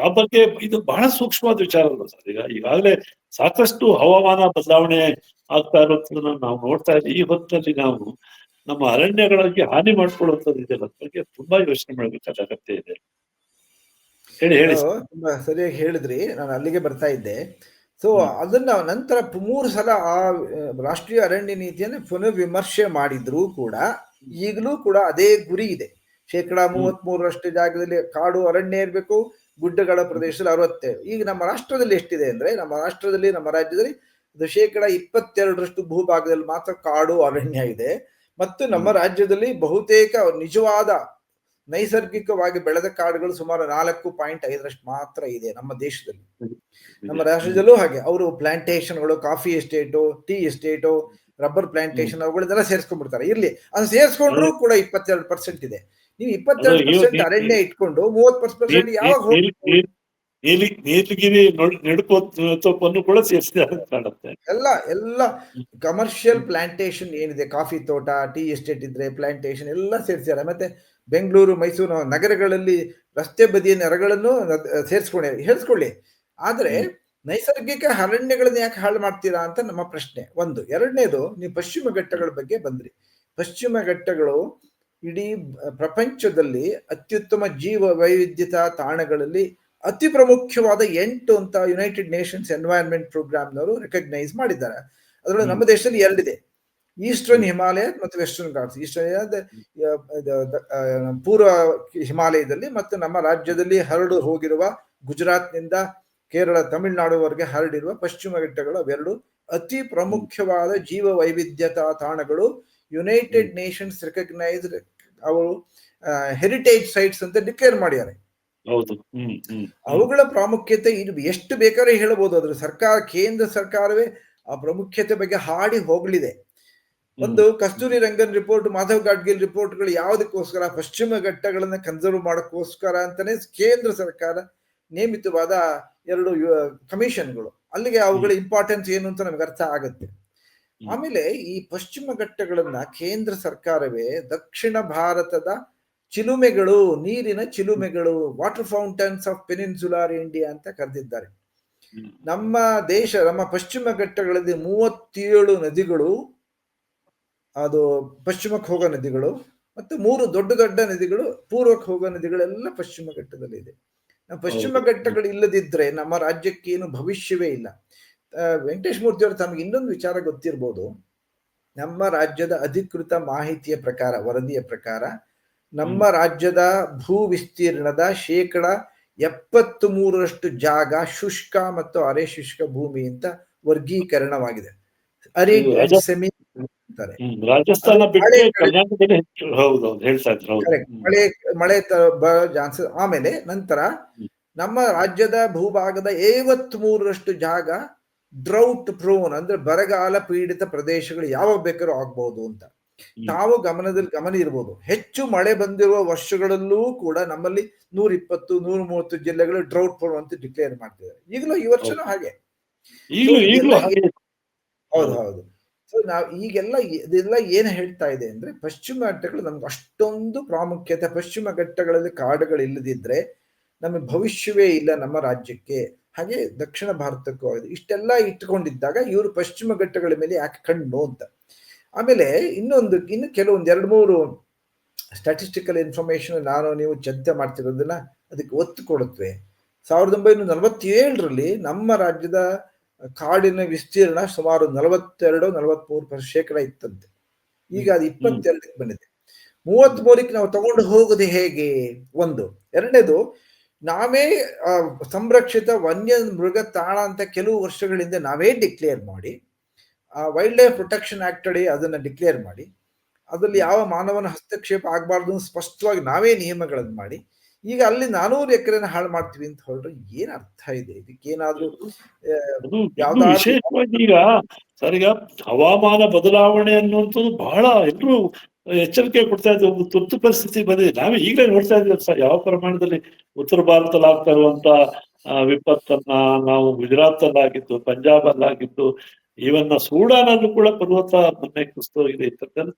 ಆ ಬಗ್ಗೆ ಇದು ಬಹಳ ಸೂಕ್ಷ್ಮವಾದ ವಿಚಾರ ಅಲ್ಲ ಸರ್. ಈಗಾಗಲೇ ಸಾಕಷ್ಟು ಹವಾಮಾನ ಬದಲಾವಣೆ ಆಗ್ತಾ ಇರೋದನ್ನ ನಾವು ನೋಡ್ತಾ ಇದ್ದೀವಿ. ಈ ಹೊತ್ತಿನಲ್ಲಿ ನಾವು ನಮ್ಮ ಅರಣ್ಯಗಳಿಗೆ ಹಾನಿ ಮಾಡ್ಕೊಳ್ಳುವಂಥದ್ದು ಇದೆಲ್ಲ, ಬಗ್ಗೆ ತುಂಬಾ ಯೋಚನೆ ಮಾಡ್ಬೇಕಾದ ಅಗತ್ಯ ಇದೆ. ಹೇಳಿ. ತುಂಬಾ ಸರಿಯಾಗಿ ಹೇಳಿದ್ರಿ, ನಾನು ಅಲ್ಲಿಗೆ ಬರ್ತಾ ಇದ್ದೆ. ಸೊ ಅದನ್ನ ನಂತರ 3 ಸಲ ಆ ರಾಷ್ಟ್ರೀಯ ಅರಣ್ಯ ನೀತಿಯನ್ನು ಪುನಃ ವಿಮರ್ಶೆ ಮಾಡಿದ್ರು ಕೂಡ ಈಗಲೂ ಕೂಡ ಅದೇ ಗುರಿ ಇದೆ. 33% ಜಾಗದಲ್ಲಿ ಕಾಡು ಅರಣ್ಯ ಇರಬೇಕು, ಗುಡ್ಡಗಳ ಪ್ರದೇಶದಲ್ಲಿ 67. ಈಗ ನಮ್ಮ ರಾಷ್ಟ್ರದಲ್ಲಿ ಎಷ್ಟಿದೆ ಅಂದ್ರೆ, ನಮ್ಮ ರಾಜ್ಯದಲ್ಲಿ 22% ಭೂಭಾಗದಲ್ಲಿ ಮಾತ್ರ ಕಾಡು ಅರಣ್ಯ ಇದೆ. ಮತ್ತು ನಮ್ಮ ರಾಜ್ಯದಲ್ಲಿ ಬಹುತೇಕ ನಿಜವಾದ ನೈಸರ್ಗಿಕವಾಗಿ ಬೆಳೆದ ಕಾಡುಗಳು ಸುಮಾರು 4.5% ಮಾತ್ರ ಇದೆ ನಮ್ಮ ದೇಶದಲ್ಲಿ. ನಮ್ಮ ರಾಷ್ಟ್ರದಲ್ಲೂ ಹಾಗೆ ಅವರು ಪ್ಲಾಂಟೇಶನ್ಗಳು, coffee estate, tea estate, rubber plantation ಅವುಗಳನ್ನೆಲ್ಲ ಸೇರ್ಸ್ಕೊಂಡ್ಬಿಡ್ತಾರೆ. ಇರ್ಲಿ, ಅದು ಸೇರ್ಸ್ಕೊಂಡ್ರು ಕೂಡ 22% ಇದೆ. ನೀವು 22% ಅರಣ್ಯ ಇಟ್ಕೊಂಡು 30% ಯಾವಾಗ ನೀಲಗಿರಿ ನಡುಕೋತನ್ನು ಕೂಡ ಸೇರಿಸಿದ್ದಾರೆ ಕಾಣುತ್ತೆ. ಎಲ್ಲ ಕಮರ್ಷಿಯಲ್ ಪ್ಲಾಂಟೇಶನ್ ಏನಿದೆ, ಕಾಫಿ ತೋಟ, ಟೀ ಎಸ್ಟೇಟ್ ಇದ್ರೆ ಪ್ಲಾಂಟೇಶನ್ ಎಲ್ಲ ಸೇರಿಸಿದ್ದಾರೆ. ಮತ್ತೆ ಬೆಂಗಳೂರು, ಮೈಸೂರು ನಗರಗಳಲ್ಲಿ ರಸ್ತೆ ಬದಿಯ ನೆರಗಳನ್ನು ಹೇಳ್ಸ್ಕೊಳ್ಳಿ. ಆದ್ರೆ ನೈಸರ್ಗಿಕ ಅರಣ್ಯಗಳನ್ನ ಯಾಕೆ ಹಾಳು ಮಾಡ್ತೀರಾ ಅಂತ ನಮ್ಮ ಪ್ರಶ್ನೆ ಒಂದು. ಎರಡನೇದು, ನೀವು ಪಶ್ಚಿಮ ಘಟ್ಟಗಳ ಬಗ್ಗೆ ಬಂದ್ರಿ. ಪಶ್ಚಿಮ ಘಟ್ಟಗಳು ಇಡೀ ಪ್ರಪಂಚದಲ್ಲಿ ಅತ್ಯುತ್ತಮ ಜೀವ ವೈವಿಧ್ಯತಾ ತಾಣಗಳಲ್ಲಿ ಅತಿ ಪ್ರಮುಖವಾದ 8 ಅಂತ ಯುನೈಟೆಡ್ ನೇಷನ್ಸ್ ಎನ್ವೈರನ್ಮೆಂಟ್ ಪ್ರೋಗ್ರಾಮ್ನವರು ರೆಕಗ್ನೈಸ್ ಮಾಡಿದ್ದಾರೆ. ಅದರಲ್ಲಿ ನಮ್ಮ ದೇಶದಲ್ಲಿ 2 ಇದೆ, ಈಸ್ಟರ್ನ್ ಹಿಮಾಲಯ ಮತ್ತು ವೆಸ್ಟರ್ನ್ ಘಾಟ್ಸ್. ಈಸ್ಟರ್ನ್ ಪೂರ್ವ ಹಿಮಾಲಯದಲ್ಲಿ ಮತ್ತು ನಮ್ಮ ರಾಜ್ಯದಲ್ಲಿ ಹರಡು ಹೋಗಿರುವ ಗುಜರಾತ್ನಿಂದ ಕೇರಳ, ತಮಿಳುನಾಡುವರೆಗೆ ಹರಡಿರುವ ಪಶ್ಚಿಮ ಘಟ್ಟಗಳು ಅವೆರಡು ಅತಿ ಪ್ರಮುಖವಾದ ಜೀವ ವೈವಿಧ್ಯತಾ ತಾಣಗಳು. ಯುನೈಟೆಡ್ ನೇಷನ್ಸ್ ರೆಕಗ್ನೈಸ್ಡ್ ಅವರು ಹೆರಿಟೇಜ್ ಸೈಟ್ಸ್ ಅಂತ ಡಿಕ್ಲೇರ್ ಮಾಡಿದ್ದಾರೆ. ಅವುಗಳ ಪ್ರಾಮುಖ್ಯತೆ ಎಷ್ಟು ಬೇಕಾದ್ರೆ ಹೇಳಬಹುದು. ಅದ್ರ ಕೇಂದ್ರ ಸರ್ಕಾರವೇ ಆ ಪ್ರಾಮುಖ್ಯತೆ ಬಗ್ಗೆ ಹಾಡಿ ಹೋಗಲಿದೆ. ಒಂದು ಕಸ್ತೂರಿ ರಂಗನ್ ರಿಪೋರ್ಟ್, ಮಾಧವ್ ಗಾಡ್ಗಿಲ್ ರಿಪೋರ್ಟ್ಗಳು ಯಾವುದಕ್ಕೋಸ್ಕರ? ಪಶ್ಚಿಮ ಘಟ್ಟಗಳನ್ನ ಕನ್ಸರ್ವ್ ಮಾಡೋಕ್ಕೋಸ್ಕರ ಅಂತಾನೆ ಕೇಂದ್ರ ಸರ್ಕಾರ ನೇಮಿತವಾದ 2 ಕಮಿಷನ್ಗಳು. ಅಲ್ಲಿಗೆ ಅವುಗಳ ಇಂಪಾರ್ಟೆನ್ಸ್ ಏನು ಅಂತ ನಮ್ಗೆ ಅರ್ಥ ಆಗುತ್ತೆ. ಆಮೇಲೆ ಈ ಪಶ್ಚಿಮ ಘಟ್ಟಗಳನ್ನ ಕೇಂದ್ರ ಸರ್ಕಾರವೇ ದಕ್ಷಿಣ ಭಾರತದ ಚಿಲುಮೆಗಳು, ನೀರಿನ ಚಿಲುಮೆಗಳು, ವಾಟರ್ ಫೌಂಟನ್ಸ್ ಆಫ್ ಪೆನಿನ್ಸುಲಾರ್ ಇಂಡಿಯಾ ಅಂತ ಕರೆದಿದ್ದಾರೆ. ನಮ್ಮ ಪಶ್ಚಿಮ ಘಟ್ಟಗಳಲ್ಲಿ 37 ನದಿಗಳು, ಅದು ಪಶ್ಚಿಮಕ್ಕೆ ಹೋಗೋ ನದಿಗಳು, ಮತ್ತು 3 ದೊಡ್ಡ ನದಿಗಳು ಪೂರ್ವಕ್ಕೆ ಹೋಗೋ ನದಿಗಳೆಲ್ಲ ಪಶ್ಚಿಮ ಘಟ್ಟದಲ್ಲಿ ಇದೆ. ಪಶ್ಚಿಮ ಘಟ್ಟಗಳು ಇಲ್ಲದಿದ್ರೆ ನಮ್ಮ ರಾಜ್ಯಕ್ಕೆ ಏನು ಭವಿಷ್ಯವೇ ಇಲ್ಲ. ವೆಂಕಟೇಶ್ ಮೂರ್ತಿ ಅವರು ತಮಗೆ ಇನ್ನೊಂದು ವಿಚಾರ ಗೊತ್ತಿರ್ಬೋದು. ನಮ್ಮ ರಾಜ್ಯದ ಅಧಿಕೃತ ಮಾಹಿತಿಯ ಪ್ರಕಾರ, ವರದಿಯ ಪ್ರಕಾರ, ನಮ್ಮ ರಾಜ್ಯದ ಭೂ ವಿಸ್ತೀರ್ಣದ 73% ಜಾಗ ಶುಷ್ಕ ಮತ್ತು ಅರೆ ಶುಷ್ಕ ಭೂಮಿ ಅಂತ ವರ್ಗೀಕರಣವಾಗಿದೆ. ಅರಿಡ್ ಅಂಡ್ ಸೆಮಿ ಅಂತ. ಅಂತಾರೆ. ರಾಜಸ್ಥಾನ ಅದು ಬಿಟ್ಟರೆ ಕರ್ನಾಟಕದಲ್ಲಿ ಹೆಚ್ಚು. ಹೌದೌದು, ಹೇಳ್ತಾ ಇದ್ರು. ಹೌದು. ಕರೆಕ್ಟ್. ಮಳೆ ಚಾನ್ಸಸ್. ಆಮೇಲೆ ನಂತರ ನಮ್ಮ ರಾಜ್ಯದ ಭೂಭಾಗದ 53% ಜಾಗ ಡ್ರೌಟ್ ಪ್ರೋನ್ ಅಂದ್ರೆ ಬರಗಾಲ ಪೀಡಿತ ಪ್ರದೇಶಗಳು ಯಾವಾಗ ಬೇಕಾದ್ರೂ ಆಗ್ಬಹುದು ಅಂತ. ತಾವು ಗಮನ ಇರ್ಬೋದು, ಹೆಚ್ಚು ಮಳೆ ಬಂದಿರುವ ವರ್ಷಗಳಲ್ಲೂ ಕೂಡ ನಮ್ಮಲ್ಲಿ 120, 130 ಜಿಲ್ಲೆಗಳು ಡ್ರೌಟ್ ಪ್ರೋನ್ ಅಂತ ಡಿಕ್ಲೇರ್ ಮಾಡ್ತಿದ್ದಾರೆ. ಈಗಲೂ ಈ ವರ್ಷನೂ ಹಾಗೆ. ಈಗಲೂ ಹಾಗೆ. ಹೌದು ಹೌದು. ಸೊ ನಾವು ಇದೆಲ್ಲ ಏನ್ ಹೇಳ್ತಾ ಇದೆ ಅಂದ್ರೆ, ಪಶ್ಚಿಮ ಘಟ್ಟಗಳು ನಮ್ಗೆ ಅಷ್ಟೊಂದು ಪ್ರಾಮುಖ್ಯತೆ. ಪಶ್ಚಿಮ ಘಟ್ಟಗಳಲ್ಲಿ ಕಾಡುಗಳು ಇಲ್ಲದಿದ್ರೆ ನಮಗೆ ಭವಿಷ್ಯವೇ ಇಲ್ಲ ನಮ್ಮ ರಾಜ್ಯಕ್ಕೆ. ಹಾಗೆ ದಕ್ಷಿಣ ಭಾರತಕ್ಕೂ ಆಗಿದೆ. ಇಷ್ಟೆಲ್ಲ ಇಟ್ಟುಕೊಂಡಿದ್ದಾಗ ಇವರು ಪಶ್ಚಿಮ ಘಟ್ಟಗಳ ಮೇಲೆ ಯಾಕೆ ಕಣ್ಣು ಅಂತ. ಆಮೇಲೆ ಇನ್ನು ಕೆಲವೊಂದು 2-3 ಸ್ಟ್ಯಾಟಿಸ್ಟಿಕಲ್ ಇನ್ಫಾರ್ಮೇಶನ್ ನಾನು ನೀವು ಚರ್ಚೆ ಮಾಡ್ತಿರೋದನ್ನ ಅದಕ್ಕೆ ಒತ್ತು ಕೊಡುತ್ತವೆ. 1947ರಲ್ಲಿ ನಮ್ಮ ರಾಜ್ಯದ ಕಾಡಿನ ವಿಸ್ತೀರ್ಣ ಸುಮಾರು 42-43% ಇತ್ತಂತೆ. ಈಗ ಅದು 22ಕ್ಕೆ ಬಂದಿದೆ. 33ಕ್ಕೆ ನಾವು ತಗೊಂಡು ಹೋಗೋದು ಹೇಗೆ? ಒಂದು. ಎರಡನೇದು, ನಾವೇ ಸಂರಕ್ಷಿತ ವನ್ಯ ಮೃಗ ತಾಣ ಅಂತ ಕೆಲವು ವರ್ಷಗಳಿಂದ ನಾವೇ ಡಿಕ್ಲೇರ್ ಮಾಡಿ, ವೈಲ್ಡ್ ಲೈಫ್ ಪ್ರೊಟೆಕ್ಷನ್ ಆಕ್ಟ್ ಅಡಿ ಅದನ್ನ ಡಿಕ್ಲೇರ್ ಮಾಡಿ, ಅದರಲ್ಲಿ ಯಾವ ಮಾನವನ ಹಸ್ತಕ್ಷೇಪ ಆಗಬಾರ್ದು ಸ್ಪಷ್ಟವಾಗಿ ನಾವೇ ನಿಯಮಗಳನ್ನು ಮಾಡಿ, ಈಗ ಅಲ್ಲಿ 400 ಎಕರೆನ ಹಾಳು ಮಾಡ್ತೀವಿ ಅಂತ ಹೊರಟ್ರೆ ಏನ್ ಅರ್ಥ ಇದೆ? ಇದಕ್ಕೇನಾದ್ರೂ ವಿಶೇಷವಾಗಿ ಈಗ ಹವಾಮಾನ ಬದಲಾವಣೆ ಅನ್ನುವಂಥದ್ದು ಬಹಳ ಎಲ್ಲರೂ ಎಚ್ಚರಿಕೆ ಕೊಡ್ತಾ ಇದ್ದೀವಿ. ಒಂದು ತುರ್ತು ಪರಿಸ್ಥಿತಿ ಬಂದಿದೆ. ನಾವೇ ಈಗಲೇ ನೋಡ್ತಾ ಇದ್ದೀವಿ ಸರ್, ಯಾವ ಪ್ರಮಾಣದಲ್ಲಿ ಉತ್ತರ ಭಾರತದಲ್ಲಿ ಆಗ್ತಾ ಇರುವಂತ ವಿಪತ್ತನ್ನ ನಾವು ಗುಜರಾತ್ ಅಲ್ಲಾಗಿದ್ದು, ಪಂಜಾಬ್ ಅಲ್ಲಾಗಿದ್ದು, ಈವನ್ ಸೂಡಾನ್ ಅಲ್ಲೂ ಕೂಡ ಪರ್ವತ ಮೊನ್ನೆ ಕುಸಿತೋಗಿದೆ.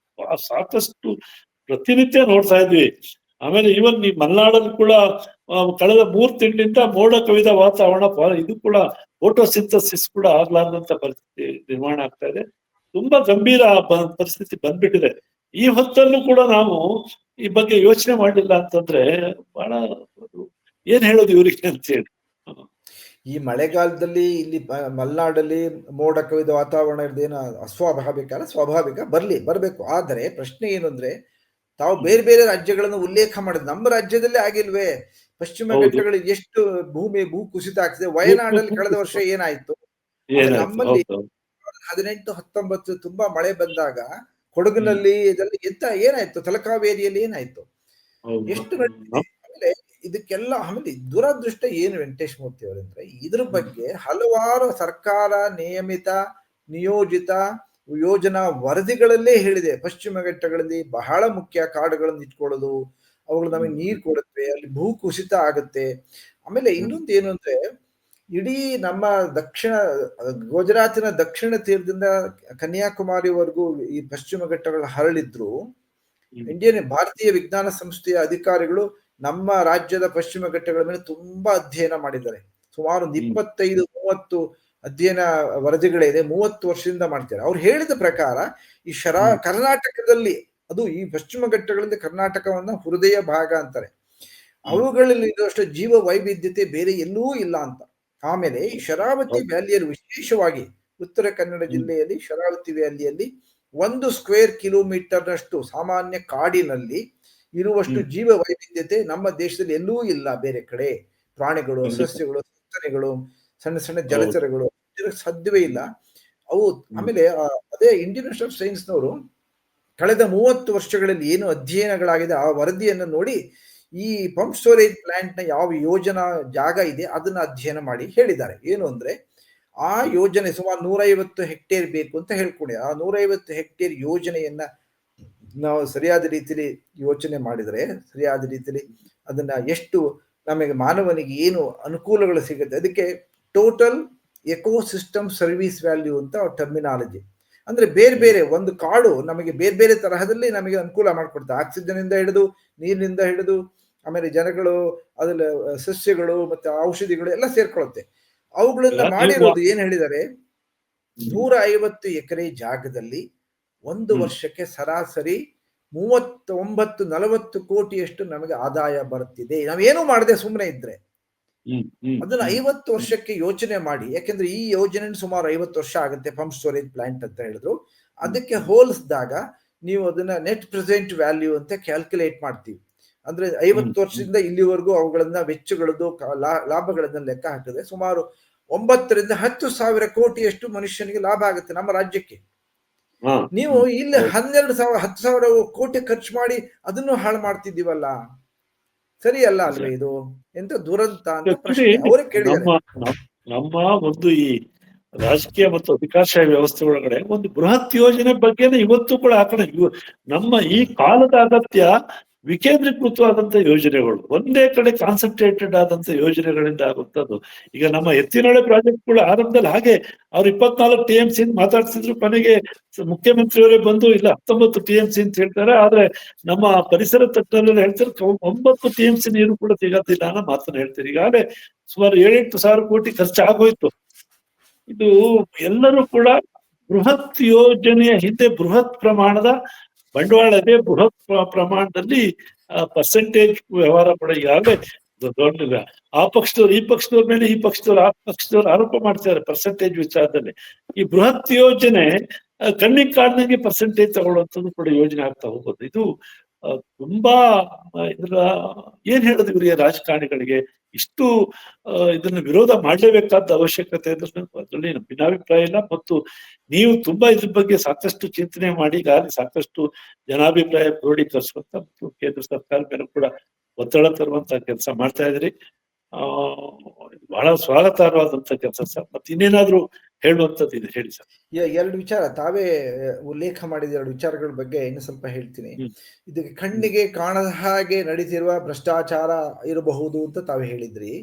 ಸಾಕಷ್ಟು ಪ್ರತಿನಿತ್ಯ ನೋಡ್ತಾ ಇದ್ವಿ. ಆಮೇಲೆ ಈವನ್ ಈ ಮಲೆನಾಡಲ್ಲಿ ಕೂಡ ಕಳೆದ 3 ತಿಂಗಳಿಂದ ಮೋಡ ಕವಿದ ವಾತಾವರಣ, ಇದು ಕೂಡ ಫೋಟೋಸಿಂಥಸಿಸ್ ಕೂಡ ಆಗ್ಲಾರ್ದಂತ ಪರಿಸ್ಥಿತಿ ನಿರ್ಮಾಣ ಆಗ್ತಾ ಇದೆ. ತುಂಬಾ ಗಂಭೀರ ಪರಿಸ್ಥಿತಿ ಬಂದ್ಬಿಟ್ಟಿದೆ. ಈ ಹೊತ್ತಲ್ಲೂ ಕೂಡ ನಾವು ಈ ಬಗ್ಗೆ ಯೋಚನೆ ಮಾಡಲಿಲ್ಲ ಅಂತಂದ್ರೆ ಬಹಳ ಏನ್ ಹೇಳೋದು ಇವ್ರಿಗೆ ಅಂತ ಹೇಳಿ. ಈ ಮಳೆಗಾಲದಲ್ಲಿ ಇಲ್ಲಿ ಮಲೆನಾಡಲ್ಲಿ ಮೋಡ ಕವಿದ ವಾತಾವರಣ ಇರೋದೇನು ಅಸ್ವಾಭಾವಿಕ ಅಲ್ಲ, ಸ್ವಾಭಾವಿಕ. ಬರಬೇಕು. ಆದರೆ ಪ್ರಶ್ನೆ ಏನು ಅಂದ್ರೆ, ತಾವು ಬೇರೆ ಬೇರೆ ರಾಜ್ಯಗಳನ್ನು ಉಲ್ಲೇಖ ಮಾಡಿದ್ರು, ನಮ್ಮ ರಾಜ್ಯದಲ್ಲೇ ಆಗಿಲ್ವೇ? ಪಶ್ಚಿಮ ಘಟ್ಟಗಳಲ್ಲಿ ಎಷ್ಟು ಭೂ ಕುಸಿತ ಆಗ್ತಿದೆ. ವಯನಾಡಲ್ಲಿ ಕಳೆದ ವರ್ಷ ಏನಾಯ್ತು? ನಮ್ಮಲ್ಲಿ 18-19 ತುಂಬಾ ಮಳೆ ಬಂದಾಗ ಕೊಡಗಿನಲ್ಲಿ ಇದೆಲ್ಲ ಏನಾಯ್ತು? ತಲಕಾವೇರಿಯಲ್ಲಿ ಏನಾಯ್ತು? ಎಷ್ಟು ಆಮೇಲೆ ಇದಕ್ಕೆಲ್ಲ ಆಮೇಲೆ ದುರದೃಷ್ಟ ಏನು ವೆಂಕಟೇಶ್ ಮೂರ್ತಿ ಅವರಂದ್ರೆ, ಇದ್ರ ಬಗ್ಗೆ ಹಲವಾರು ಸರ್ಕಾರ ನಿಯೋಜಿತ ಯೋಜನಾ ವರದಿಗಳಲ್ಲೇ ಹೇಳಿದೆ. ಪಶ್ಚಿಮ ಘಟ್ಟಗಳಲ್ಲಿ ಬಹಳ ಮುಖ್ಯ ಕಾಡುಗಳನ್ನು ಇಟ್ಕೊಳ್ಳೋದು, ಅವುಗಳು ನಮಗೆ ನೀರು ಕೊಡುತ್ತವೆ, ಅಲ್ಲಿ ಭೂ ಕುಸಿತ ಆಗುತ್ತೆ. ಆಮೇಲೆ ಇನ್ನೊಂದು ಏನು ಅಂದ್ರೆ, ಇಡೀ ನಮ್ಮ ಗುಜರಾತಿನ ದಕ್ಷಿಣ ತೀರದಿಂದ ಕನ್ಯಾಕುಮಾರಿವರೆಗೂ ಈ ಪಶ್ಚಿಮ ಘಟ್ಟಗಳು ಹರಳಿದ್ರು. ಭಾರತೀಯ ವಿಜ್ಞಾನ ಸಂಸ್ಥೆಯ ಅಧಿಕಾರಿಗಳು ನಮ್ಮ ರಾಜ್ಯದ ಪಶ್ಚಿಮ ಘಟ್ಟಗಳ ಮೇಲೆ ತುಂಬಾ ಅಧ್ಯಯನ ಮಾಡಿದ್ದಾರೆ. ಸುಮಾರು 25-30 ಅಧ್ಯಯನ ವರದಿಗಳಿದೆ. 30 ವರ್ಷದಿಂದ ಮಾಡ್ತಾರೆ. ಅವ್ರು ಹೇಳಿದ ಪ್ರಕಾರ ಈ ಕರ್ನಾಟಕದಲ್ಲಿ, ಅದು ಈ ಪಶ್ಚಿಮ ಘಟ್ಟಗಳಿಂದ ಕರ್ನಾಟಕವನ್ನ ಹೃದಯ ಭಾಗ ಅಂತಾರೆ, ಅವುಗಳಲ್ಲಿ ಇರುವಷ್ಟು ಜೀವ ವೈವಿಧ್ಯತೆ ಬೇರೆ ಎಲ್ಲೂ ಇಲ್ಲ ಅಂತ. ಆಮೇಲೆ ಈ ಶರಾವತಿ ವ್ಯಾಲಿಯಲ್ಲಿ, ವಿಶೇಷವಾಗಿ ಉತ್ತರ ಕನ್ನಡ ಜಿಲ್ಲೆಯಲ್ಲಿ ಶರಾವತಿ ವ್ಯಾಲಿಯಲ್ಲಿ 1 ಸ್ಕ್ವೇರ್ ಕಿಲೋಮೀಟರ್ನಷ್ಟು ಸಾಮಾನ್ಯ ಕಾಡಿನಲ್ಲಿ ಇರುವಷ್ಟು ಜೀವ ವೈವಿಧ್ಯತೆ ನಮ್ಮ ದೇಶದಲ್ಲಿ ಎಲ್ಲೂ ಇಲ್ಲ. ಬೇರೆ ಕಡೆ ಪ್ರಾಣಿಗಳು, ಸಸ್ಯಗಳು, ಸಸ್ತನಿಗಳು, ಸಣ್ಣ ಸಣ್ಣ ಜಲಚರಗಳು ಸಾಧ್ಯವೇ ಇಲ್ಲ ಅವು. ಆಮೇಲೆ ಅದೇ ಇಂಡಿಯನ್ ಇನ್ಸ್ಟಿಟ್ಯೂಟ್ ಆಫ್ ಸೈನ್ಸ್ನವರು ಕಳೆದ 30 ವರ್ಷಗಳಲ್ಲಿ ಏನು ಅಧ್ಯಯನಗಳಾಗಿದೆ ಆ ವರದಿಯನ್ನು ನೋಡಿ, ಈ ಪಂಪ್ ಸ್ಟೋರೇಜ್ ಪ್ಲಾಂಟ್ ನ ಯಾವ ಯೋಜನಾ ಜಾಗ ಇದೆ ಅದನ್ನ ಅಧ್ಯಯನ ಮಾಡಿ ಹೇಳಿದ್ದಾರೆ. ಏನು ಅಂದ್ರೆ, ಆ ಯೋಜನೆ ಸುಮಾರು 150 ಹೆಕ್ಟೇರ್ ಬೇಕು ಅಂತ ಹೇಳ್ಕೊಂಡೆ. ಆ 150 ಹೆಕ್ಟೇರ್ ಯೋಜನೆಯನ್ನ ನಾವು ಸರಿಯಾದ ರೀತಿಯಲ್ಲಿ ಯೋಚನೆ ಮಾಡಿದರೆ, ಸರಿಯಾದ ರೀತಿಯಲ್ಲಿ ಅದನ್ನ ಎಷ್ಟು ನಮಗೆ ಮಾನವನಿಗೆ ಏನು ಅನುಕೂಲಗಳು ಸಿಗುತ್ತೆ, ಅದಕ್ಕೆ ಟೋಟಲ್ ಎಕೋಸಿಸ್ಟಮ್ ಸರ್ವಿಸ್ ವ್ಯಾಲ್ಯೂ ಅಂತ ಟರ್ಮಿನಾಲಜಿ. ಅಂದ್ರೆ ಬೇರೆ ಬೇರೆ ಒಂದು ಕಾಡು ನಮಗೆ ಬೇರೆ ಬೇರೆ ತರಹದಲ್ಲಿ ನಮಗೆ ಅನುಕೂಲ ಮಾಡಿಕೊಡ್ತಾರೆ. ಆಕ್ಸಿಜನ್ ಇಂದ ಹಿಡಿದು, ನೀರಿನಿಂದ ಹಿಡಿದು, ಆಮೇಲೆ ಜನಗಳು, ಅದ್ರಲ್ಲಿ ಸಸ್ಯಗಳು ಮತ್ತೆ ಔಷಧಿಗಳು ಎಲ್ಲ ಸೇರ್ಕೊಳ್ಳುತ್ತೆ. ಅವುಗಳನ್ನ ಮಾಡಿರೋದು ಏನ್ ಹೇಳಿದ್ದಾರೆ, 150 ಎಕರೆ ಜಾಗದಲ್ಲಿ ಒಂದು ವರ್ಷಕ್ಕೆ ಸರಾಸರಿ 39-40 ಕೋಟಿಯಷ್ಟು ನಮಗೆ ಆದಾಯ ಬರುತ್ತಿದೆ, ನಾವೇನು ಮಾಡದೆ ಸುಮ್ಮನೆ ಇದ್ರೆ. ಅದನ್ನ 50 ವರ್ಷಕ್ಕೆ ಯೋಚನೆ ಮಾಡಿ, ಯಾಕೆಂದ್ರೆ ಈ ಯೋಜನೆ ಸುಮಾರು 50 ವರ್ಷ ಆಗುತ್ತೆ ಪಂಪ್ ಸ್ಟೋರೇಜ್ ಪ್ಲಾಂಟ್ ಅಂತ ಹೇಳಿದ್ರು. ಅದಕ್ಕೆ ಹೋಲಿಸಿದಾಗ ನೀವು ಅದನ್ನ ನೆಟ್ ಪ್ರೆಸೆಂಟ್ ವ್ಯಾಲ್ಯೂ ಅಂತ ಕ್ಯಾಲ್ಕುಲೇಟ್ ಮಾಡ್ತೀವಿ. ಅಂದ್ರೆ 50 ವರ್ಷದಿಂದ ಇಲ್ಲಿವರೆಗೂ ಅವುಗಳನ್ನ ವೆಚ್ಚಗಳದ್ದು ಲಾಭಗಳನ್ನ ಲೆಕ್ಕ ಹಾಕಿದ್ರೆ ಸುಮಾರು 9-10 ಸಾವಿರ ಕೋಟಿಯಷ್ಟು ಮನುಷ್ಯನಿಗೆ ಲಾಭ ಆಗುತ್ತೆ ನಮ್ಮ ರಾಜ್ಯಕ್ಕೆ. ನೀವು ಇಲ್ಲಿ 12,000 10,000 ಕೋಟಿ ಖರ್ಚು ಮಾಡಿ ಅದನ್ನು ಹಾಳು ಮಾಡ್ತಿದ್ದೀವಲ್ಲ, ಸರಿ ಅಲ್ಲ ಅಲ್ವೇ ಇದು? ಎಂತ ದುರಂತ ಅಂತ ಪ್ರಶ್ನೆ ಅವರೇ ಕೇಳಿದ್ದಾರೆ. ನಮ್ಮ ಒಂದು ಈ ರಾಜಕೀಯ ಮತ್ತು ಅಧಿಕಾರಶಾಹಿ ವ್ಯವಸ್ಥೆ ಒಳಗಡೆ ಒಂದು ಬೃಹತ್ ಯೋಜನೆ ಬಗ್ಗೆನೇ ಇವತ್ತು ಕೂಡ ಆ ಕಡೆ ನಮ್ಮ ಈ ಕಾಲದ ಅಗತ್ಯ ವಿಕೇಂದ್ರೀಕೃತವಾದಂತ ಯೋಜನೆಗಳು, ಒಂದೇ ಕಡೆ ಕಾನ್ಸಂಟ್ರೇಟೆಡ್ ಆದಂತ ಯೋಜನೆಗಳಿಂದ ಆಗುತ್ತದು. ಈಗ ನಮ್ಮ ಎತ್ತಿನಹೊಳೆ ಪ್ರಾಜೆಕ್ಟ್ಗಳು ಆರಂಭದಲ್ಲಿ ಹಾಗೆ ಅವ್ರು 24 TMC ಮಾತಾಡ್ತಿದ್ರು, ಕೊನೆಗೆ ಮುಖ್ಯಮಂತ್ರಿಯವರೇ ಬಂದು ಇಲ್ಲ 19 TMC ಅಂತ ಹೇಳ್ತಾರೆ. ಆದ್ರೆ ನಮ್ಮ ಪರಿಸರ ತಜ್ಞರೆಲ್ಲ ಹೇಳ್ತಾರೆ 9 TMC ನೀರು ಕೂಡ ಸಿಗತ್ತಿಲ್ಲ ಅನ್ನೋ ಮಾತನ್ನ ಹೇಳ್ತಾರೆ. ಈಗಾಗಲೇ ಸುಮಾರು 7-8 ಸಾವಿರ ಕೋಟಿ ಖರ್ಚಾಗೋಯ್ತು. ಇದು ಎಲ್ಲರೂ ಕೂಡ ಬೃಹತ್ ಯೋಜನೆಯ ಹಿಂದೆ ಬೃಹತ್ ಪ್ರಮಾಣದ ಬಂಡವಾಳ ಇದೆ, ಬೃಹತ್ ಪ್ರಮಾಣದಲ್ಲಿ ಪರ್ಸೆಂಟೇಜ್ ವ್ಯವಹಾರ ಕೂಡ ಈಗಾಗಲೇ ದೊಡ್ಡ ಆ ಪಕ್ಷದವ್ರು ಈ ಪಕ್ಷದವ್ರ ಮೇಲೆ ಈ ಪಕ್ಷದವ್ರು ಆ ಪಕ್ಷದವ್ರು ಆರೋಪ ಮಾಡ್ತಾರೆ ಪರ್ಸೆಂಟೇಜ್ ವಿಚಾರದಲ್ಲಿ. ಈ ಬೃಹತ್ ಯೋಜನೆ ಕಣ್ಣಿಗೆ ಕಾಡ್ದಂಗೆ ಪರ್ಸೆಂಟೇಜ್ ತಗೊಳ್ಳುವಂಥದ್ದು ಕೂಡ ಯೋಜನೆ ಆಗ್ತಾ ಹೋಗೋದು. ಇದು ತುಂಬಾ ಇದ್ರ ಏನ್ ಹೇಳೋದು ಇವರಿಗೆ ರಾಜಕಾರಣಿಗಳಿಗೆ ಇಷ್ಟು ಇದನ್ನ ವಿರೋಧ ಮಾಡಲೇಬೇಕಾದ ಅವಶ್ಯಕತೆ ಅದರಲ್ಲಿ ಭಿನ್ನಾಭಿಪ್ರಾಯ ಇಲ್ಲ. ಮತ್ತು ನೀವು ತುಂಬಾ ಇದ್ರ ಬಗ್ಗೆ ಸಾಕಷ್ಟು ಚಿಂತನೆ ಮಾಡಿ ಈಗಾಗಲೇ ಸಾಕಷ್ಟು ಜನಾಭಿಪ್ರಾಯ ಕ್ರೋಢೀಕರಿಸುವಂತ ಮತ್ತು ಕೇಂದ್ರ ಸರ್ಕಾರ ಮೇಲೆ ಕೂಡ ಒತ್ತಡ ತರುವಂತ ಕೆಲಸ ಮಾಡ್ತಾ ಇದ್ರಿ. ಬಹಳ ಸ್ವಾಗತಾರ್ಹವಾದಂತ ಕೆಲಸ ಸರ್. ಮತ್ತೆ ಇನ್ನೇನಾದ್ರೂ ಹೇಳುವಂತದ್ದು ಇದೆ ಹೇಳಿ ಸರ್. ಎರಡು ವಿಚಾರ ತಾವೇ ಉಲ್ಲೇಖ ಮಾಡಿದ 2 ವಿಚಾರಗಳ ಬಗ್ಗೆ ಇನ್ನು ಸ್ವಲ್ಪ ಹೇಳ್ತೀನಿ. ಇದಕ್ಕೆ ಕಣ್ಣಿಗೆ ಕಾಣದ ಹಾಗೆ ನಡೀತಿರುವ ಭ್ರಷ್ಟಾಚಾರ ಇರಬಹುದು ಅಂತ ತಾವೇ ಹೇಳಿದ್ರಿ.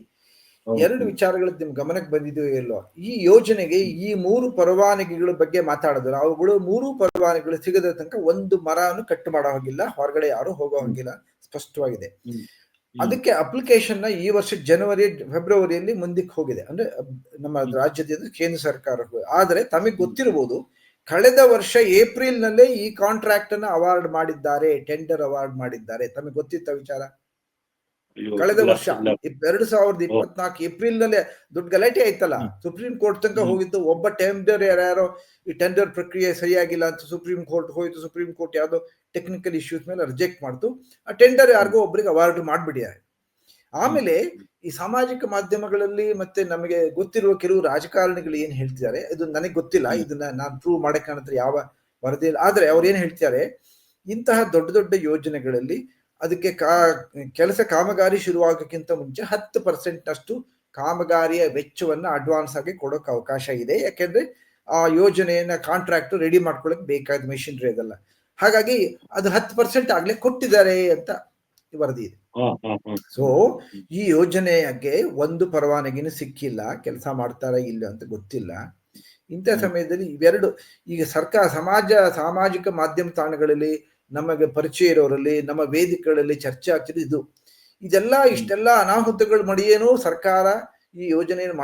2 ವಿಚಾರಗಳು ನಿಮ್ ಗಮನಕ್ಕೆ ಬಂದಿದೆಯೋ ಇಲ್ಲೋ, ಈ ಯೋಜನೆಗೆ ಈ 3 ಪರವಾನಗಿಗಳ ಬಗ್ಗೆ ಮಾತಾಡಿದ್ರು. ಅವುಗಳು 3 ಪರವಾನಗಿಗಳು ಸಿಗದ ತನಕ ಒಂದು ಮರನು ಕಟ್ ಮಾಡೋ ಹಾಗಿಲ್ಲ, ಹೊರಗಡೆ ಯಾರು ಹೋಗೋ ಹಾಗಿಲ್ಲ, ಸ್ಪಷ್ಟವಾಗಿದೆ. ಅದಕ್ಕೆ ಅಪ್ಲಿಕೇಶನ್ ನ ಈ ವರ್ಷ ಫೆಬ್ರವರಿಯಲ್ಲಿ ಮುಂದಕ್ಕೆ ಹೋಗಿದೆ, ಅಂದ್ರೆ ನಮ್ಮ ರಾಜ್ಯದಿಂದ ಕೇಂದ್ರ ಸರ್ಕಾರ. ಆದ್ರೆ ತಮಗೆ ಗೊತ್ತಿರಬಹುದು, ಕಳೆದ ವರ್ಷ ಏಪ್ರಿಲ್ ನಲ್ಲೇ ಈ ಕಾಂಟ್ರಾಕ್ಟ್ ಅನ್ನ ಅವಾರ್ಡ್ ಮಾಡಿದ್ದಾರೆ, ಟೆಂಡರ್ ಅವಾರ್ಡ್ ಮಾಡಿದ್ದಾರೆ. ತಮಗೆ ಗೊತ್ತಿತ್ತ ವಿಚಾರ? ಕಳೆದ ವರ್ಷ 2024 ಏಪ್ರಿಲ್ ನಲ್ಲೇ ದೊಡ್ಡ ಗಲಾಟೆ ಆಯ್ತಲ್ಲ, ಸುಪ್ರೀಂ ಕೋರ್ಟ್ ತನಕ ಹೋಗಿತ್ತು. ಒಬ್ಬ ಟೆಂಡರ್ ಯಾರ್ಯಾರೋ ಈ ಟೆಂಡರ್ ಪ್ರಕ್ರಿಯೆ ಸರಿಯಾಗಿಲ್ಲ ಅಂತ ಸುಪ್ರೀಂ ಕೋರ್ಟ್ ಹೋಯ್ತು. ಸುಪ್ರೀಂ ಕೋರ್ಟ್ ಯಾವ್ದೋ ಟೆಕ್ನಿಕಲ್ ಇಶ್ಯೂಸ್ ಮೇಲೆ ರಿಜೆಕ್ಟ್ ಮಾಡ್ತು. ಆ ಟೆಂಡರ್ ಯಾರಿಗೋ ಒಬ್ಬರಿಗೆ ಅವಾರ್ಡ್ ಮಾಡ್ಬಿಡಿದ್ದಾರೆ. ಆಮೇಲೆ ಈ ಸಾಮಾಜಿಕ ಮಾಧ್ಯಮಗಳಲ್ಲಿ ಮತ್ತೆ ನಮಗೆ ಗೊತ್ತಿರುವ ಕೆಲವು ರಾಜಕಾರಣಿಗಳು ಏನ್ ಹೇಳ್ತಿದ್ದಾರೆ, ಇದು ನನಗೆ ಗೊತ್ತಿಲ್ಲ, ಇದನ್ನ ನಾನು ಪ್ರೂವ್ ಮಾಡಕ್ಕೆ ನನ್ನ ಹತ್ರ ಯಾವ ವರದಿ ಇಲ್ಲ. ಆದ್ರೆ ಅವ್ರು ಏನ್ ಹೇಳ್ತಿದ್ದಾರೆ, ಇಂತಹ ದೊಡ್ಡ ದೊಡ್ಡ ಯೋಜನೆಗಳಲ್ಲಿ ಅದಕ್ಕೆ ಕೆಲಸ ಕಾಮಗಾರಿ ಶುರುವಾಗಕ್ಕಿಂತ ಮುಂಚೆ 10% ಅಷ್ಟು ಕಾಮಗಾರಿಯ ವೆಚ್ಚವನ್ನ ಅಡ್ವಾನ್ಸ್ ಆಗಿ ಕೊಡೋಕೆ ಅವಕಾಶ ಇದೆ. ಯಾಕೆಂದ್ರೆ ಆ ಯೋಜನೆಯನ್ನ ಕಾಂಟ್ರಾಕ್ಟ್ ರೆಡಿ ಮಾಡ್ಕೊಳಕ್ ಬೇಕಾದ ಮೆಷಿನರಿ ಅದಲ್ಲ. ಹಾಗಾಗಿ ಅದು 10% ಆಗ್ಲೇ ಕೊಟ್ಟಿದ್ದಾರೆ ಅಂತ ವರದಿ ಇದೆ. ಸೊ ಈ ಯೋಜನೆಗೆ ಒಂದು ಪರವಾನಗಿನೂ ಸಿಕ್ಕಿಲ್ಲ, ಕೆಲಸ ಮಾಡ್ತಾರ ಇಲ್ಲ ಅಂತ ಗೊತ್ತಿಲ್ಲ. ಇಂಥ ಸಮಯದಲ್ಲಿ ಇವೆರಡು ಈಗ ಸರ್ಕಾರ ಸಾಮಾಜಿಕ ಮಾಧ್ಯಮ ತಾಣಗಳಲ್ಲಿ ನಮಗೆ ಪರಿಚಯ ಇರೋರಲ್ಲಿ ನಮ್ಮ ವೇದಿಕೆಗಳಲ್ಲಿ ಚರ್ಚೆ ಆಗ್ತಿದೆ. ಇಷ್ಟೆಲ್ಲ ಅನಾಹುತಗಳು ಮಡಿಯೇನೋ ಸರ್ಕಾರ ಈ ಯೋಜನೆಯನ್ನು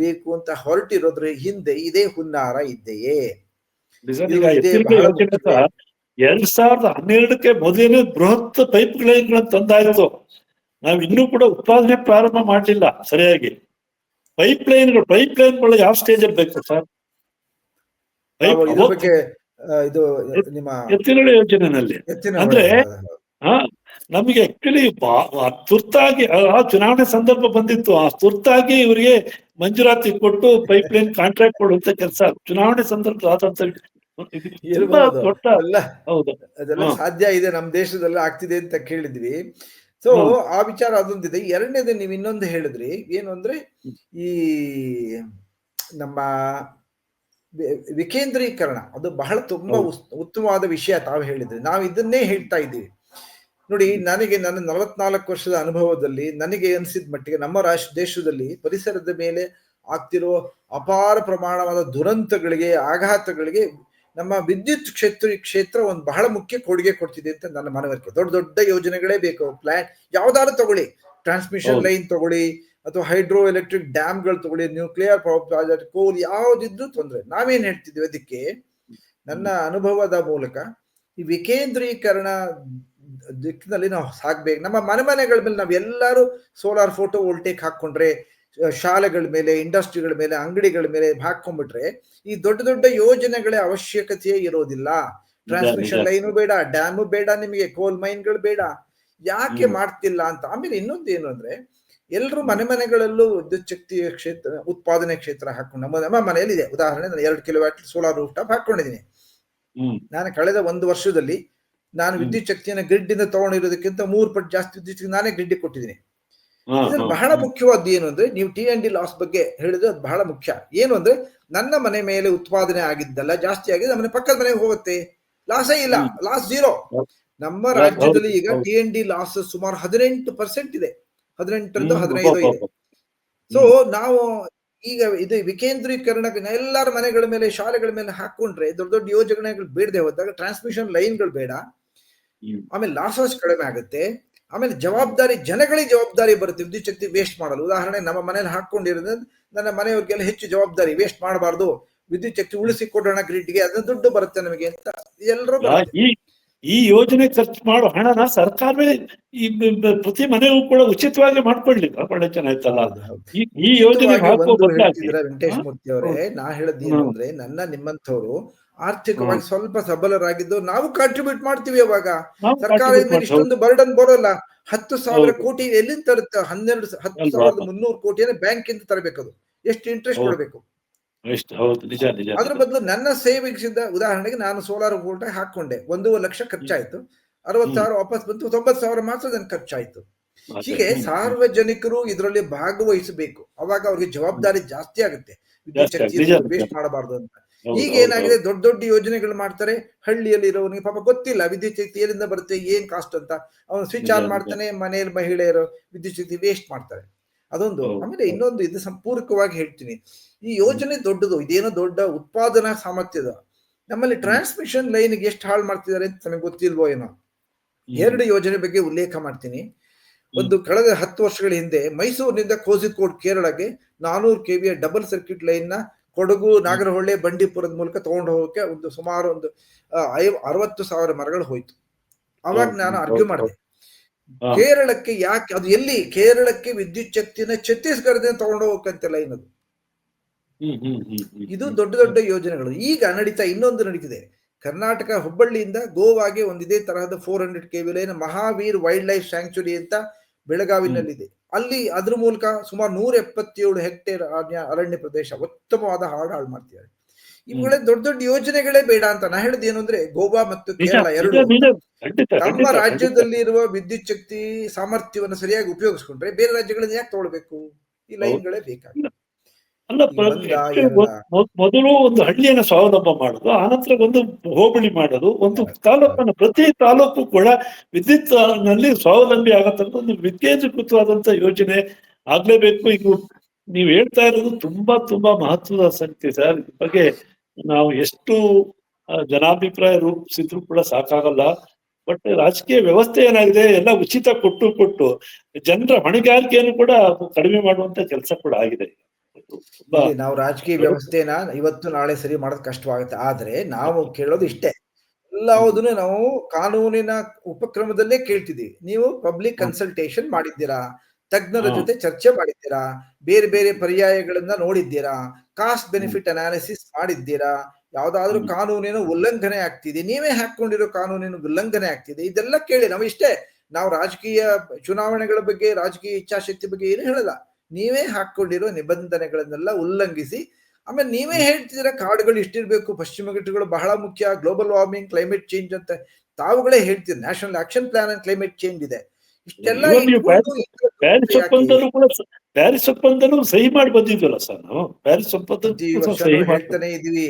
ಬೇಕು ಅಂತ ಹೊರಟಿರೋದ್ರ ಹಿಂದೆ ಇದೇ ಹುನ್ನಾರ ಇದೆಯೇ? 2012ಕ್ಕೆ ಮೊದಲನೇ ಬೃಹತ್ ಪೈಪ್ ಲೈನ್ಗಳನ್ನು ತಂದಾಯಿತು. ನಾವ್ ಇನ್ನೂ ಕೂಡ ಉತ್ಪಾದನೆ ಪ್ರಾರಂಭ ಮಾಡಲಿಲ್ಲ ಸರಿಯಾಗಿ. ಪೈಪ್ ಲೈನ್ಗಳು ಯಾವ ಸ್ಟೇಜ್ ಅಲ್ಲಿ ಬೇಕು ಸರ್? ಇದು ನಿಮ್ಮ ಎತ್ತಿನಹೊಳೆ ಯೋಜನೆಯಲ್ಲಿ ಅಂದ್ರೆ ನಮಗೆ ಆಕ್ಚುಲಿ ತುರ್ತಾಗಿ ಆ ಚುನಾವಣೆ ಸಂದರ್ಭ ಬಂದಿತ್ತು. ಆ ತುರ್ತಾಗಿ ಇವರಿಗೆ ಮಂಜೂರಾತಿ ಕೊಟ್ಟು ಪೈಪ್ ಲೈನ್ ಕಾಂಟ್ರಾಕ್ಟ್ ಕೊಡುವಂತ ಕೆಲಸ ಚುನಾವಣೆ ಸಂದರ್ಭ ಆದಂತ ಅದೆಲ್ಲ ಸಾಧ್ಯ ಇದೆ, ನಮ್ಮ ದೇಶದಲ್ಲಿ ಆಗ್ತಿದೆ ಅಂತ ಕೇಳಿದ್ವಿ. ಸೊ ಆ ವಿಚಾರ ಅದೊಂದಿದೆ. ಎರಡನೇದು ನೀವು ಇನ್ನೊಂದು ಹೇಳಿದ್ರಿ, ಏನು ಅಂದ್ರೆ ಈ ನಮ್ಮ ವಿಕೇಂದ್ರೀಕರಣ, ಅದು ಬಹಳ ತುಂಬಾ ಉತ್ತಮವಾದ ವಿಷಯ ತಾವು ಹೇಳಿದ್ರಿ. ನಾವು ಇದನ್ನೇ ಹೇಳ್ತಾ ಇದ್ದೀವಿ ನೋಡಿ. ನನ್ನ 44 ವರ್ಷದ ಅನುಭವದಲ್ಲಿ ನನಗೆ ಅನಿಸಿದ ಮಟ್ಟಿಗೆ ನಮ್ಮ ದೇಶದಲ್ಲಿ ಪರಿಸರದ ಮೇಲೆ ಆಗ್ತಿರೋ ಅಪಾರ ಪ್ರಮಾಣವಾದ ದುರಂತಗಳಿಗೆ, ಆಘಾತಗಳಿಗೆ ನಮ್ಮ ವಿದ್ಯುತ್ ಕ್ಷೇತ್ರ ಒಂದು ಬಹಳ ಮುಖ್ಯ ಕೊಡುಗೆ ಕೊಡ್ತಿದೆ ಅಂತ ನನ್ನ ಮನವರಿಕೆ. ದೊಡ್ಡ ದೊಡ್ಡ ಯೋಜನೆಗಳೇ ಬೇಕು, ಪ್ಲಾಂಟ್ ಯಾವ್ದಾದ್ರು ತಗೊಳ್ಳಿ, ಟ್ರಾನ್ಸ್ಮಿಷನ್ ಲೈನ್ ತಗೊಳ್ಳಿ ಅಥವಾ ಹೈಡ್ರೋ ಎಲೆಕ್ಟ್ರಿಕ್ ಡ್ಯಾಮ್ಗಳು ತಗೊಳ್ಳಿ, ನ್ಯೂಕ್ಲಿಯರ್ ಪವರ್ ಪ್ರಾಜೆಕ್ಟ್, ಕೋಲ್ ಯಾವ್ದಿದ್ರು ತೊಂದ್ರೆ. ನಾವೇನ್ ಹೇಳ್ತಿದ್ವಿ, ಅದಕ್ಕೆ ನನ್ನ ಅನುಭವದ ಮೂಲಕ ಈ ವಿಕೇಂದ್ರೀಕರಣ ದಿಕ್ಕಿನಲ್ಲಿ ನಾವು ಸಾಗ್ಬೇಕು. ನಮ್ಮ ಮನೆಗಳ ಮೇಲೆ ನಾವೆಲ್ಲರೂ ಸೋಲಾರ್ ಫೋಟೋ ವೋಲ್ಟೇಕ್ ಹಾಕೊಂಡ್ರೆ, ಶಾಲೆಗಳ ಮೇಲೆ, ಇಂಡಸ್ಟ್ರಿಗಳ ಮೇಲೆ, ಅಂಗಡಿಗಳ ಮೇಲೆ ಹಾಕೊಂಡ್ಬಿಟ್ರೆ ಈ ದೊಡ್ಡ ದೊಡ್ಡ ಯೋಜನೆಗಳ ಅವಶ್ಯಕತೆಯೇ ಇರೋದಿಲ್ಲ. ಟ್ರಾನ್ಸ್ಮಿಷನ್ ಲೈನು ಬೇಡ, ಡ್ಯಾಮು ಬೇಡ, ನಿಮಗೆ ಕೋಲ್ ಮೈನ್ಗಳು ಬೇಡ, ಯಾಕೆ ಮಾಡ್ತಿಲ್ಲ ಅಂತ. ಆಮೇಲೆ ಇನ್ನೊಂದು ಏನು ಅಂದ್ರೆ, ಎಲ್ರು ಮನೆಗಳಲ್ಲೂ ವಿದ್ಯುತ್ ಶಕ್ತಿ ಉತ್ಪಾದನೆ ಕ್ಷೇತ್ರ ಹಾಕೊಂಡು ನಮ್ಮ ಮನೆಯಲ್ಲಿ ಇದೆ. ಉದಾಹರಣೆ, ನಾನು 2 ಕಿಲೋವ್ಯಾಟ್ ಸೋಲಾರ್ ರೂಫ್ ಟಾಪ್ ಹಾಕೊಂಡಿದ್ದೀನಿ. ನಾನು ಕಳೆದ 1 ವರ್ಷದಲ್ಲಿ ನಾನು ವಿದ್ಯುತ್ ಶಕ್ತಿಯನ್ನು ಗ್ರಿಡ್ ಇಂದ ತಗೊಂಡಿರೋದಕ್ಕಿಂತ 3 ಪಟ್ಟು ಜಾಸ್ತಿ ವಿದ್ಯುತ್ ಶಕ್ತಿ ನಾನೇ ಗ್ರಿಡ್ ಕೊಟ್ಟಿದ್ದೀನಿ. ಇದ್ರಲ್ಲಿ ಬಹಳ ಮುಖ್ಯವಾದ್ದು ಏನು ಅಂದ್ರೆ, ನೀವು T&D ಲಾಸ್ ಬಗ್ಗೆ ಹೇಳಿದ್ರೆ ಅದು ಬಹಳ ಮುಖ್ಯ. ಏನು ಅಂದ್ರೆ, ನನ್ನ ಮನೆ ಮೇಲೆ ಉತ್ಪಾದನೆ ಆಗಿದ್ದಲ್ಲ ಜಾಸ್ತಿ ಆಗಿದೆ, ನಮ್ಮ ಪಕ್ಕದ ಮನೆಗೆ ಹೋಗುತ್ತೆ, ಲಾಸೇ ಇಲ್ಲ, ಲಾಸ್ 0. ನಮ್ಮ ರಾಜ್ಯದಲ್ಲಿ ಈಗ T&D ಲಾಸ್ ಸುಮಾರು 18% ಇದೆ, 18ರಿಂದ 15 ಇದೆ. ಸೊ ನಾವು ಈಗ ಇದು ವಿಕೇಂದ್ರೀಕರಣ ಎಲ್ಲರ ಮನೆಗಳ ಮೇಲೆ, ಶಾಲೆಗಳ ಮೇಲೆ ಹಾಕೊಂಡ್ರೆ ದೊಡ್ಡ ದೊಡ್ಡ ಯೋಜನೆಗಳು ಬೇಡದೆ ಹೋದಾಗ ಟ್ರಾನ್ಸ್ಮಿಷನ್ ಲೈನ್ಗಳು ಬೇಡ, ಆಮೇಲೆ ಲಾಸಸ್ ಕಡಿಮೆ ಆಗುತ್ತೆ, ಆಮೇಲೆ ಜವಾಬ್ದಾರಿ ಜನಗಳಿಗೆ ಜವಾಬ್ದಾರಿ ಬರುತ್ತೆ ವಿದ್ಯುತ್ ಶಕ್ತಿ ವೇಸ್ಟ್ ಮಾಡಲು. ಉದಾಹರಣೆ, ನಮ್ಮ ಮನೇಲಿ ಹಾಕೊಂಡಿರೋದು ನನ್ನ ಮನೆಯವ್ರಿಗೆಲ್ಲ ಹೆಚ್ಚು ಜವಾಬ್ದಾರಿ, ವೇಸ್ಟ್ ಮಾಡಬಾರ್ದು, ವಿದ್ಯುತ್ ಶಕ್ತಿ ಉಳಿಸಿ ಕೊಡೋಣ ಗ್ರಿಡ್ಗೆ, ಅದನ್ನ ದುಡ್ಡು ಬರುತ್ತೆ ನಮಗೆ ಅಂತ ಎಲ್ಲರೂ. ಈ ಯೋಜನೆ ಖರ್ಚು ಮಾಡೋ ಹಣನ ಸರ್ಕಾರವೇ ಈ ಪ್ರತಿ ಮನೆಗೂ ಕೂಡ ಉಚಿತವಾಗಿ ಮಾಡ್ಕೊಳ್ಲಿಲ್ಲ, ಒಳ್ಳೆ ಚೆನ್ನಾಯ್ತಲ್ಲ. ಈ ಯೋಜನೆ ಹೇಳ್ತಿದ್ರ ವೆಂಕಟೇಶ್ ಮೂರ್ತಿ ಅವರೇ, ನಾ ಹೇಳದ್ ಏನು ಅಂದ್ರೆ, ನಿಮ್ಮಂಥವ್ರು ಆರ್ಥಿಕವಾಗಿ ಸ್ವಲ್ಪ ಸಬಲರಾಗಿದ್ದು ನಾವು ಕಾಂಟ್ರಿಬ್ಯೂಟ್ ಮಾಡ್ತೀವಿ. ಅವಾಗ ಸರ್ಕಾರದಿಂದ ಇಷ್ಟೊಂದು ಬರ್ಡನ್ ಬರೋಲ್ಲ. 10,000 ಕೋಟಿ ಎಲ್ಲಿಂದ ತರುತ್ತೆ? 10,300 ಕೋಟಿಯನ್ನು ಬ್ಯಾಂಕ್ ಇಂದ ತರಬೇಕು. ಅದು ಎಷ್ಟು ಇಂಟ್ರೆಸ್ಟ್ ಕೊಡಬೇಕು? ಅದ್ರ ಬದಲು ನನ್ನ ಸೇವಿಂಗ್ಸ್ ಇಂದ, ಉದಾಹರಣೆಗೆ ನಾನು ಸೋಲಾರ್ ವೋಲ್ಟ್ ಹಾಕೊಂಡೆ, 1 ಲಕ್ಷ ಖರ್ಚಾಯ್ತು, 60,000 ವಾಪಸ್ ಬಂತು, 90,000 ಮಾತ್ರ ನನ್ ಖರ್ಚಾಯ್ತು. ಹೀಗೆ ಸಾರ್ವಜನಿಕರು ಇದರಲ್ಲಿ ಭಾಗವಹಿಸಬೇಕು, ಅವಾಗ ಅವ್ರಿಗೆ ಜವಾಬ್ದಾರಿ ಜಾಸ್ತಿ ಆಗುತ್ತೆ, ವಿದ್ಯುತ್ ಶಕ್ತಿ ವೇಸ್ಟ್ ಮಾಡಬಾರ್ದು ಅಂತ. ಈಗ ಏನಾಗಿದೆ, ದೊಡ್ಡ ದೊಡ್ಡ ಯೋಜನೆಗಳು ಮಾಡ್ತಾರೆ, ಹಳ್ಳಿಯಲ್ಲಿ ಇರೋನಿಗೆ ಪಾಪ ಗೊತ್ತಿಲ್ಲ ವಿದ್ಯುತ್ ಶಕ್ತಿ ಎಲ್ಲಿಂದ ಬರುತ್ತೆ, ಏನ್ ಕಾಸ್ಟ್ ಅಂತ. ಅವನು ಸ್ವಿಚ್ ಆನ್ ಮಾಡ್ತಾನೆ, ಮನೆಯಲ್ಲಿ ಮಹಿಳೆಯರು ವಿದ್ಯುತ್ ಶಕ್ತಿ ವೇಸ್ಟ್ ಮಾಡ್ತಾರೆ, ಅದೊಂದು. ಆಮೇಲೆ ಇನ್ನೊಂದು, ಇದು ಸಂಪೂರ್ಣವಾಗಿ ಹೇಳ್ತೀನಿ, ಈ ಯೋಜನೆ ದೊಡ್ಡದು, ಇದೇನೋ ದೊಡ್ಡ ಉತ್ಪಾದನಾ ಸಾಮರ್ಥ್ಯದ, ನಮ್ಮಲ್ಲಿ ಟ್ರಾನ್ಸ್ಮಿಷನ್ ಲೈನ್ಗೆ ಎಷ್ಟು ಹಾಳು ಮಾಡ್ತಿದ್ದಾರೆ ಅಂತ ನನಗೆ ಗೊತ್ತಿಲ್ವೋ ಏನೋ. 2 ಯೋಜನೆ ಬಗ್ಗೆ ಉಲ್ಲೇಖ ಮಾಡ್ತೀನಿ. ಒಂದು, ಕಳೆದ 10 ವರ್ಷಗಳ ಹಿಂದೆ ಮೈಸೂರಿನಿಂದ ಕೋಝಿಕೋಡ್ ಕೇರಳಗೆ 400 kV ಡಬಲ್ ಸರ್ಕ್ಯೂಟ್ ಲೈನ್ ನ ಕೊಡಗು, ನಾಗರಹೊಳೆ, ಬಂಡೀಪುರದ ಮೂಲಕ ತಗೊಂಡು ಹೋಗಕ್ಕೆ ಸುಮಾರು 60,000 ಮರಗಳು ಹೋಯ್ತು. ಅವಾಗ ನಾನು ಆರ್ಗ್ಯೂ ಮಾಡಿದೆ, ಕೇರಳಕ್ಕೆ ಯಾಕೆ ಅದು, ಎಲ್ಲಿ ಕೇರಳಕ್ಕೆ ವಿದ್ಯುತ್ ಶಕ್ತಿನ ಛತ್ತೀಸ್ಗಢದಿಂದ ತಗೊಂಡು ಹೋಗಕ್ಕಂತೆ ಲೈನ್ ಅದು. ಇದು ದೊಡ್ಡ ದೊಡ್ಡ ಯೋಜನೆಗಳು ಈಗ ನಡೀತಾ. ಇನ್ನೊಂದು ನಡೀತಿದೆ, ಕರ್ನಾಟಕ ಹುಬ್ಬಳ್ಳಿಯಿಂದ ಗೋವಾಗೆ ಒಂದು ಇದೇ ತರಹದ 400 kV line, Mahavir wildlife sanctuary ಅಂತ ಬೆಳಗಾವಿನಲ್ಲಿದೆ. ಅಲ್ಲಿ ಅದ್ರ ಮೂಲಕ ಸುಮಾರು 177 ಹೆಕ್ಟೇರ್ ಅರಣ್ಯ ಪ್ರದೇಶ, ಉತ್ತಮವಾದ ಹಾಳು ಮಾಡ್ತಿದ್ದಾರೆ. ಇವುಗಳೇ ದೊಡ್ಡ ದೊಡ್ಡ ಯೋಜನೆಗಳೇ ಬೇಡ ಅಂತ ನಾ ಹೇಳುದು. ಏನು ಅಂದ್ರೆ, ಗೋವಾ ಮತ್ತು ಕೇರಳ ಎರಡು ನಮ್ಮ ರಾಜ್ಯದಲ್ಲಿ ಇರುವ ವಿದ್ಯುತ್ ಶಕ್ತಿ ಸಾಮರ್ಥ್ಯವನ್ನು ಸರಿಯಾಗಿ ಉಪಯೋಗಿಸ್ಕೊಂಡ್ರೆ ಬೇರೆ ರಾಜ್ಯಗಳನ್ನ ಯಾಕೆ ತಗೊಳ್ಬೇಕು? ಈ ಲೈನ್ಗಳೇ ಬೇಕಾಗಿಲ್ಲ. ಅಲ್ಲ, ಮೊದಲು ಒಂದು ಹಳ್ಳಿಯನ್ನು ಸ್ವಾವಲಂಬ ಮಾಡೋದು, ಆನಂತರ ಒಂದು ಹೋಬಳಿ ಮಾಡೋದು, ಒಂದು ತಾಲೂಕನ್ನು, ಪ್ರತಿ ತಾಲೂಕು ಕೂಡ ವಿದ್ಯುತ್ ನಲ್ಲಿ ಸ್ವಾವಲಂಬಿ ಆಗತ್ತಂತ ಒಂದು ವಿಕೇಂದ್ರೀಕೃತವಾದಂತ ಯೋಜನೆ ಆಗ್ಲೇಬೇಕು. ಇದು ನೀವು ಹೇಳ್ತಾ ಇರೋದು ತುಂಬಾ ತುಂಬಾ ಮಹತ್ವದ ಸಂಗತಿ ಸರ್. ಇದ್ರ ಬಗ್ಗೆ ನಾವು ಎಷ್ಟು ಜನಾಭಿಪ್ರಾಯ ರೂಪಿಸಿದ್ರು ಕೂಡ ಸಾಕಾಗಲ್ಲ. ಬಟ್ ರಾಜಕೀಯ ವ್ಯವಸ್ಥೆ ಏನಾಗಿದೆ, ಎಲ್ಲ ಉಚಿತ ಕೊಟ್ಟು ಜನರ ಹೊಣೆಗಾರಿಕೆಯನ್ನು ಕೂಡ ಕಡಿಮೆ ಮಾಡುವಂತ ಕೆಲಸ ಕೂಡ ಆಗಿದೆ. ನಾವು ರಾಜಕೀಯ ವ್ಯವಸ್ಥೆನ ಇವತ್ತು ನಾಳೆ ಸರಿ ಮಾಡೋದು ಕಷ್ಟವಾಗುತ್ತೆ. ಆದ್ರೆ ನಾವು ಕೇಳೋದು ಇಷ್ಟೇ, ಎಲ್ಲದನ್ನು ನಾವು ಕಾನೂನಿನ ಉಪಕ್ರಮದಲ್ಲೇ ಕೇಳ್ತಿದೀವಿ. ನೀವು ಪಬ್ಲಿಕ್ ಕನ್ಸಲ್ಟೇಷನ್ ಮಾಡಿದ್ದೀರಾ? ತಜ್ಞರ ಜೊತೆ ಚರ್ಚೆ ಮಾಡಿದ್ದೀರಾ? ಬೇರೆ ಬೇರೆ ಪರ್ಯಾಯಗಳನ್ನ ನೋಡಿದ್ದೀರಾ? ಕಾಸ್ಟ್ ಬೆನಿಫಿಟ್ ಅನಾಲಿಸಿಸ್ ಮಾಡಿದ್ದೀರಾ? ಯಾವ್ದಾದ್ರು ಕಾನೂನಿನ ಉಲ್ಲಂಘನೆ ಆಗ್ತಿದೆ, ನೀವೇ ಹಾಕೊಂಡಿರೋ ಕಾನೂನಿನ ಉಲ್ಲಂಘನೆ ಆಗ್ತಿದೆ, ಇದೆಲ್ಲ ಕೇಳಿ. ನಾವು ಇಷ್ಟೇ, ನಾವು ರಾಜಕೀಯ ಚುನಾವಣೆಗಳ ಬಗ್ಗೆ, ರಾಜಕೀಯ ಇಚ್ಛಾಶಕ್ತಿ ಬಗ್ಗೆ ಏನು ಹೇಳಲ್ಲ. ನೀವೇ ಹಾಕೊಂಡಿರೋ ನಿಬಂಧನೆಗಳನ್ನೆಲ್ಲ ಉಲ್ಲಂಘಿಸಿ, ಆಮೇಲೆ ನೀವೇ ಹೇಳ್ತಿದ್ದೀರಾ ಕಾಡುಗಳು ಇಷ್ಟಿರ್ಬೇಕು, ಪಶ್ಚಿಮ ಘಟ್ಟಗಳು ಬಹಳ ಮುಖ್ಯ, ಗ್ಲೋಬಲ್ ವಾರ್ಮಿಂಗ್, ಕ್ಲೈಮೇಟ್ ಚೇಂಜ್ ಅಂತ ತಾವುಗಳೇ ಹೇಳ್ತೀರಿ. National action plan and climate change ಇದೆ. ಇಷ್ಟೆಲ್ಲ ಪ್ಯಾರಿಸ್ ಒಪ್ಪಂದನೂ ಸಹಿ ಮಾಡಿ ಬಂದಿದ್ವಲ್ಲ ಸರ್ ನಾವು. ಪ್ಯಾರಿಸ್ ಒಪ್ಪಂದ ಹೇಳ್ತಾನೆ ಇದೀವಿ.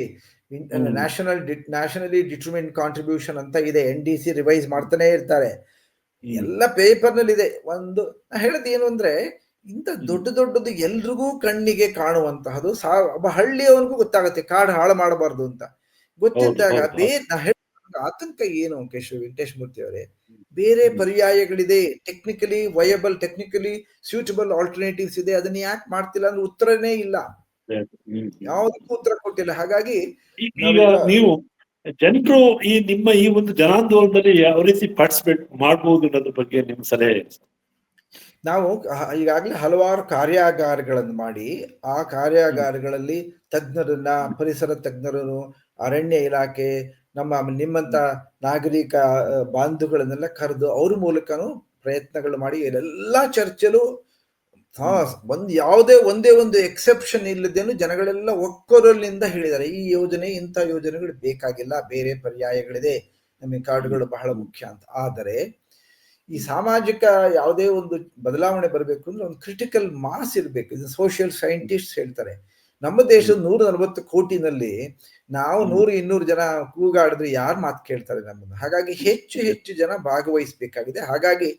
ನ್ಯಾಷನಲಿ ಡಿಟರ್ಮಿನ್ಡ್ ಕಾಂಟ್ರಿಬ್ಯೂಷನ್ ಅಂತ ಇದೆ, NDC ರಿವೈಸ್ ಮಾಡ್ತಾನೆ ಇರ್ತಾರೆ, ಎಲ್ಲ ಪೇಪರ್ ನಲ್ಲಿ ಇದೆ. ಒಂದು ಹೇಳದ್ ಏನು ಅಂದ್ರೆ, ಇಂಥ ದೊಡ್ಡದು ಎಲ್ರಿಗೂ ಕಣ್ಣಿಗೆ ಕಾಣುವಂತಹದ್ದು ಒಬ್ಬ ಹಳ್ಳಿಯವನಿಗೂ ಗೊತ್ತಾಗತ್ತೆ ಕಾಡು ಹಾಳು ಮಾಡಬಾರ್ದು ಅಂತ ಗೊತ್ತಿದ್ದಾಗ ಆತಂಕ ಏನು ವೆಂಕಟೇಶ್ ಮೂರ್ತಿ ಅವರೇ? ಬೇರೆ ಪರ್ಯಾಯಗಳಿದೆ, technically viable, technically suitable alternatives ಇದೆ, ಅದನ್ನ ಯಾಕೆ ಮಾಡ್ತಿಲ್ಲ ಅಂದ್ರೆ ಉತ್ತರನೇ ಇಲ್ಲ, ಯಾವುದಕ್ಕೂ ಉತ್ತರ ಕೊಟ್ಟಿಲ್ಲ. ಹಾಗಾಗಿ ನೀವು ಜನರು ನಿಮ್ಮ ಈ ಒಂದು ಜನಾಂದೋಲನದಲ್ಲಿ ಯಾವ ರೀತಿ ಪಾರ್ಟಿಸಿಪೇಟ್ ಮಾಡಬಹುದು ಅನ್ನೋದ್ರ ಬಗ್ಗೆ ನಿಮ್ ಸಲಹೆ? ನಾವು ಈಗಾಗಲೇ ಹಲವಾರು ಕಾರ್ಯಾಗಾರಗಳನ್ನು ಮಾಡಿ, ಆ ಕಾರ್ಯಾಗಾರಗಳಲ್ಲಿ ತಜ್ಞರನ್ನ, ಪರಿಸರ ತಜ್ಞರನ್ನು, ಅರಣ್ಯ ಇಲಾಖೆ, ನಿಮ್ಮಂತ ನಾಗರಿಕ ಬಾಂಧುಗಳನ್ನೆಲ್ಲ ಕರೆದು ಅವ್ರ ಮೂಲಕನೂ ಪ್ರಯತ್ನಗಳು ಮಾಡಿ, ಎಲ್ಲಾ ಚರ್ಚೆಲು ಒಂದು ಒಂದೇ ಒಂದು ಎಕ್ಸೆಪ್ಷನ್ ಇಲ್ಲದೇನು ಜನಗಳೆಲ್ಲ ಒಕ್ಕೊರಲಿಂದ ಹೇಳಿದ್ದಾರೆ ಈ ಯೋಜನೆ ಇಂಥ ಯೋಜನೆಗಳು ಬೇಕಾಗಿಲ್ಲ, ಬೇರೆ ಪರ್ಯಾಯಗಳಿದೆ, ನಮಗೆ ಕಾರ್ಡ್ಗಳು ಬಹಳ ಮುಖ್ಯ ಅಂತ. ಆದರೆ ಈ ಸಾಮಾಜಿಕ ಯಾವುದೇ ಒಂದು ಬದಲಾವಣೆ ಬರಬೇಕು ಅಂದ್ರೆ ಒಂದು ಕ್ರಿಟಿಕಲ್ ಮಾಸ್ ಇರಬೇಕು. ಇದು ಸೋಷಿಯಲ್ ಸೈಂಟಿಸ್ಟ್ ಹೇಳ್ತಾರೆ, ನಮ್ಮ ದೇಶದ 140 ಕೋಟಿನಲ್ಲಿ ನಾವು 100-200 ಜನ ಕೂಗಾಡಿದ್ರೆ ಯಾರು ಮಾತು ಕೇಳ್ತಾರೆ ನಮ್ಮನ್ನು. ಹಾಗಾಗಿ ಹೆಚ್ಚು ಹೆಚ್ಚು ಜನ ಭಾಗವಹಿಸಬೇಕಾಗಿದೆ. ಹಾಗಾಗಿ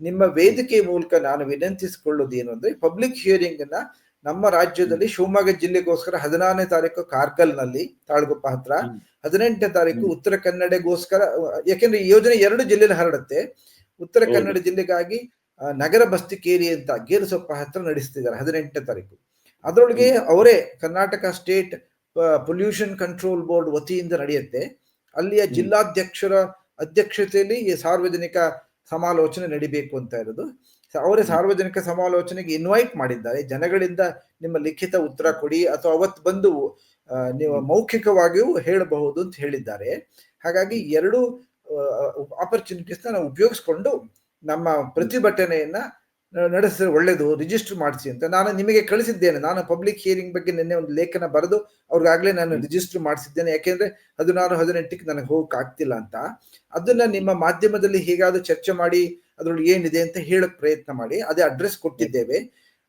ನಿಮ್ಮ ವೇದಿಕೆ ಮೂಲಕ ನಾನು ವಿನಂತಿಸಿಕೊಳ್ಳೋದು ಏನು ಅಂದ್ರೆ, ಪಬ್ಲಿಕ್ ಹಿಯರಿಂಗ್ ಅನ್ನ ನಮ್ಮ ರಾಜ್ಯದಲ್ಲಿ ಶಿವಮೊಗ್ಗ ಜಿಲ್ಲೆಗೋಸ್ಕರ 14ನೇ ತಾರೀಕು ಕಾರ್ಕಲ್ನಲ್ಲಿ ತಾಳಗುಪ್ಪ ಹತ್ರ, 18ನೇ ತಾರೀಕು ಉತ್ತರ ಕನ್ನಡಗೋಸ್ಕರ, ಯಾಕೆಂದ್ರೆ ಈ ಯೋಜನೆ 2 ಜಿಲ್ಲೆಯಲ್ಲಿ ಹರಡುತ್ತೆ. ಉತ್ತರ ಕನ್ನಡ ಜಿಲ್ಲೆಗಾಗಿ ನಗರ ಬಸ್ತಿಕೇರಿ ಅಂತ ಗೇರುಸೊಪ್ಪ ಹತ್ರ ನಡೆಸ್ತಿದ್ದಾರೆ 18ನೇ ತಾರೀಕು. ಅದರೊಳಗೆ ಅವರೇ Karnataka state pollution control board ವತಿಯಿಂದ ನಡೆಯುತ್ತೆ. ಅಲ್ಲಿಯ ಜಿಲ್ಲಾಧ್ಯಕ್ಷರ ಅಧ್ಯಕ್ಷತೆಯಲ್ಲಿ ಈ ಸಾರ್ವಜನಿಕ ಸಮಾಲೋಚನೆ ನಡಿಬೇಕು ಅಂತ ಇರೋದು. ಅವರೇ ಸಾರ್ವಜನಿಕ ಸಮಾಲೋಚನೆಗೆ ಇನ್ವೈಟ್ ಮಾಡಿದ್ದಾರೆ. ಜನಗಳಿಂದ ನಿಮ್ಮ ಲಿಖಿತ ಉತ್ತರ ಕೊಡಿ ಅಥವಾ ಅವತ್ತು ಬಂದು ನೀವು ಮೌಖಿಕವಾಗಿಯೂ ಹೇಳಬಹುದು ಅಂತ ಹೇಳಿದ್ದಾರೆ. ಹಾಗಾಗಿ 2 ಆಪರ್ಚುನಿಟೀಸ್ ನಾವು ಉಪಯೋಗಿಸ್ಕೊಂಡು ನಮ್ಮ ಪ್ರತಿಭಟನೆಯನ್ನ ನಡೆಸಿದ್ರೆ ಒಳ್ಳೇದು, ರಿಜಿಸ್ಟರ್ ಮಾಡಿಸಿ ಅಂತ ನಾನು ನಿಮಗೆ ಕಳಿಸಿದ್ದೇನೆ. ನಾನು ಪಬ್ಲಿಕ್ ಹಿಯರಿಂಗ್ ಬಗ್ಗೆ ನಿನ್ನೆ ಒಂದು ಲೇಖನ ಬರೆದು ಅವ್ರಿಗಾಗಲೇ ನಾನು ರಿಜಿಸ್ಟರ್ ಮಾಡಿಸಿದ್ದೇನೆ. ಯಾಕೆಂದ್ರೆ 16-18ಕ್ಕೆ ನನಗೆ ಹೋಗಕ್ಕೆ ಆಗ್ತಿಲ್ಲ ಅಂತ. ಅದನ್ನ ನಿಮ್ಮ ಮಾಧ್ಯಮದಲ್ಲಿ ಹೇಗಾದ್ರೂ ಚರ್ಚೆ ಮಾಡಿ ಅದ್ರೊಳಗೆ ಏನಿದೆ ಅಂತ ಹೇಳಕ್ ಪ್ರಯತ್ನ ಮಾಡಿ. ಅದೇ ಅಡ್ರೆಸ್ ಕೊಟ್ಟಿದ್ದೇವೆ.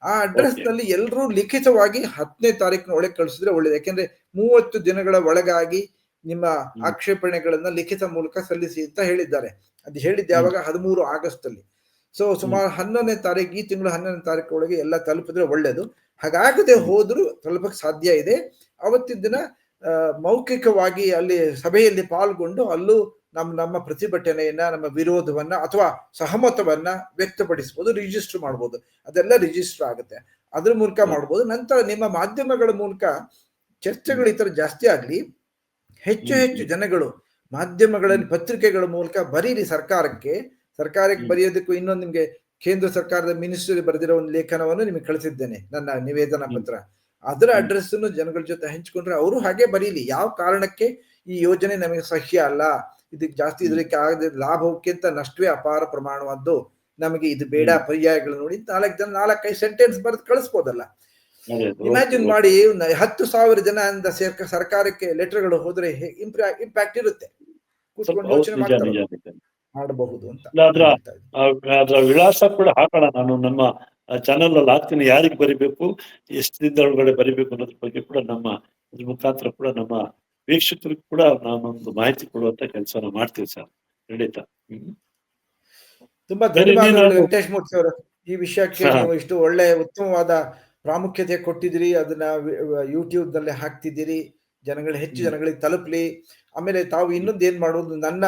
ಆ ಅಡ್ರೆಸ್ ನಲ್ಲಿ ಎಲ್ಲರೂ ಲಿಖಿತವಾಗಿ 10ನೇ ತಾರೀಕಿನ ಒಳಗೆ ಕಳಿಸಿದ್ರೆ ಒಳ್ಳೇದು. ಯಾಕೆಂದ್ರೆ 30 ದಿನಗಳ ಒಳಗಾಗಿ ನಿಮ್ಮ ಆಕ್ಷೇಪಣೆಗಳನ್ನ ಲಿಖಿತ ಮೂಲಕ ಸಲ್ಲಿಸಿ ಅಂತ ಹೇಳಿದ್ದಾರೆ. ಅದು ಹೇಳಿದ್ದು ಯಾವಾಗ? 13 ಆಗಸ್ಟ್ ಅಲ್ಲಿ. ಸೊ ಸುಮಾರು 11ನೇ ತಾರೀಕು, ಈ ತಿಂಗಳು 11ನೇ ತಾರೀಕು ಒಳಗೆ ಎಲ್ಲ ತಲುಪಿದ್ರೆ ಒಳ್ಳೇದು. ಹಾಗಾಗದೆ ಹೋದ್ರೂ ತಲುಪಕ್ಕೆ ಸಾಧ್ಯ ಇದೆ. ಅವತ್ತಿನ ದಿನ ಮೌಖಿಕವಾಗಿ ಅಲ್ಲಿ ಸಭೆಯಲ್ಲಿ ಪಾಲ್ಗೊಂಡು ಅಲ್ಲೂ ನಮ್ಮ ಪ್ರತಿಭಟನೆಯನ್ನ, ನಮ್ಮ ವಿರೋಧವನ್ನ ಅಥವಾ ಸಹಮತವನ್ನ ವ್ಯಕ್ತಪಡಿಸಬಹುದು, ರಿಜಿಸ್ಟರ್ ಮಾಡ್ಬೋದು. ಅದೆಲ್ಲ ರಿಜಿಸ್ಟರ್ ಆಗುತ್ತೆ, ಅದ್ರ ಮೂಲಕ ಮಾಡ್ಬೋದು. ನಂತರ ನಿಮ್ಮ ಮಾಧ್ಯಮಗಳ ಮೂಲಕ ಚರ್ಚೆಗಳು ಈ ತರ ಜಾಸ್ತಿ ಆಗ್ಲಿ, ಹೆಚ್ಚು ಹೆಚ್ಚು ಜನಗಳು ಮಾಧ್ಯಮಗಳಲ್ಲಿ ಪತ್ರಿಕೆಗಳ ಮೂಲಕ ಬರೀರಿ ಸರ್ಕಾರಕ್ಕೆ ಬರೆಯೋದಕ್ಕೂ. ಇನ್ನೊಂದು ನಿಮ್ಗೆ ಕೇಂದ್ರ ಸರ್ಕಾರದ ಮಿನಿಸ್ಟ್ರಿ ಬರೆದಿರೋ ಒಂದು ಲೇಖನವನ್ನು ನಿಮಗೆ ಕಳಿಸಿದ್ದೇನೆ, ನನ್ನ ನಿವೇದನಾ ಪತ್ರ. ಅದರ ಅಡ್ರೆಸ್ ಅನ್ನು ಜನಗಳ ಜೊತೆ ಹಂಚಿಕೊಂಡ್ರೆ ಅವರು ಹಾಗೆ ಬರೀಲಿ, ಯಾವ ಕಾರಣಕ್ಕೆ ಈ ಯೋಜನೆ ನಮಗೆ ಸಹ್ಯ ಅಲ್ಲ, ಇದಕ್ಕೆ ಜಾಸ್ತಿ ಇದಕ್ಕೆ ಆಗದೆ ಲಾಭಕ್ಕಿಂತ ನಷ್ಟವೇ ಅಪಾರ ಪ್ರಮಾಣವಾದ್ದು, ನಮಗೆ ಇದು ಬೇಡ, ಪರ್ಯಾಯಗಳು ನೋಡಿ 4-5 ಸೆಂಟೆನ್ಸ್ ಬರೆದು ಕಳಿಸ್ಬೋದಲ್ಲ. ಇಮ್ಯಾಜಿನ್ ಮಾಡಿ 10,000 ಜನ ಅಂತ ಸರ್ಕಾರಕ್ಕೆ ಲೆಟರ್ಗಳು ಹೋದ್ರೆ ಇಂಪ್ಯಾಕ್ಟ್ ಇರುತ್ತೆ. ಕೂತ್ಕೊಂಡು ಯೋಚನೆ ಮಾಡಬಹುದು ಅಂತ. ಅದ್ರ ವಿಳಾಸ ಕೂಡ ಹಾಕೋಣ, ನಾನು ನಮ್ಮ ಚಾನಲ್ ಅಲ್ಲಿ ಹಾಕ್ತೀನಿ. ಯಾರಿಗೆ ಬರಿಬೇಕು, ಎಷ್ಟು ದಿನದ ಒಳಗಡೆ ಬರಿಬೇಕು ಅನ್ನೋದ್ರ ಬಗ್ಗೆ ಕೂಡ ನಮ್ಮ ಇದ್ರ ಮುಖಾಂತರ ಕೂಡ ನಮ್ಮ ವೀಕ್ಷಕರಿಗೆ ಕೂಡ ನಾನೊಂದು ಮಾಹಿತಿ ಕೊಡುವಂತ ಕೆಲಸನ ಮಾಡ್ತೀವಿ ಸರ್. ಖಂಡಿತ. ತುಂಬಾ ಧನ್ಯವಾದಗಳು ವೆಂಕಟೇಶ್ ಮೂರ್ತಿ ಅವರು. ಈ ವಿಷಯಕ್ಕೆ ನೀವು ಇಷ್ಟು ಒಳ್ಳೆ ಉತ್ತಮವಾದ ಪ್ರಾಮುಖ್ಯತೆ ಕೊಟ್ಟಿದ್ದೀರಿ. ಅದನ್ನ ಯೂಟ್ಯೂಬ್ ನಲ್ಲಿ ಹಾಕ್ತಿದ್ದೀರಿ, ಹೆಚ್ಚು ಜನಗಳಿಗೆ ತಲುಪಲಿ. ಆಮೇಲೆ ತಾವು ಇನ್ನೊಂದು ಏನ್ ಮಾಡೋದು, ನನ್ನ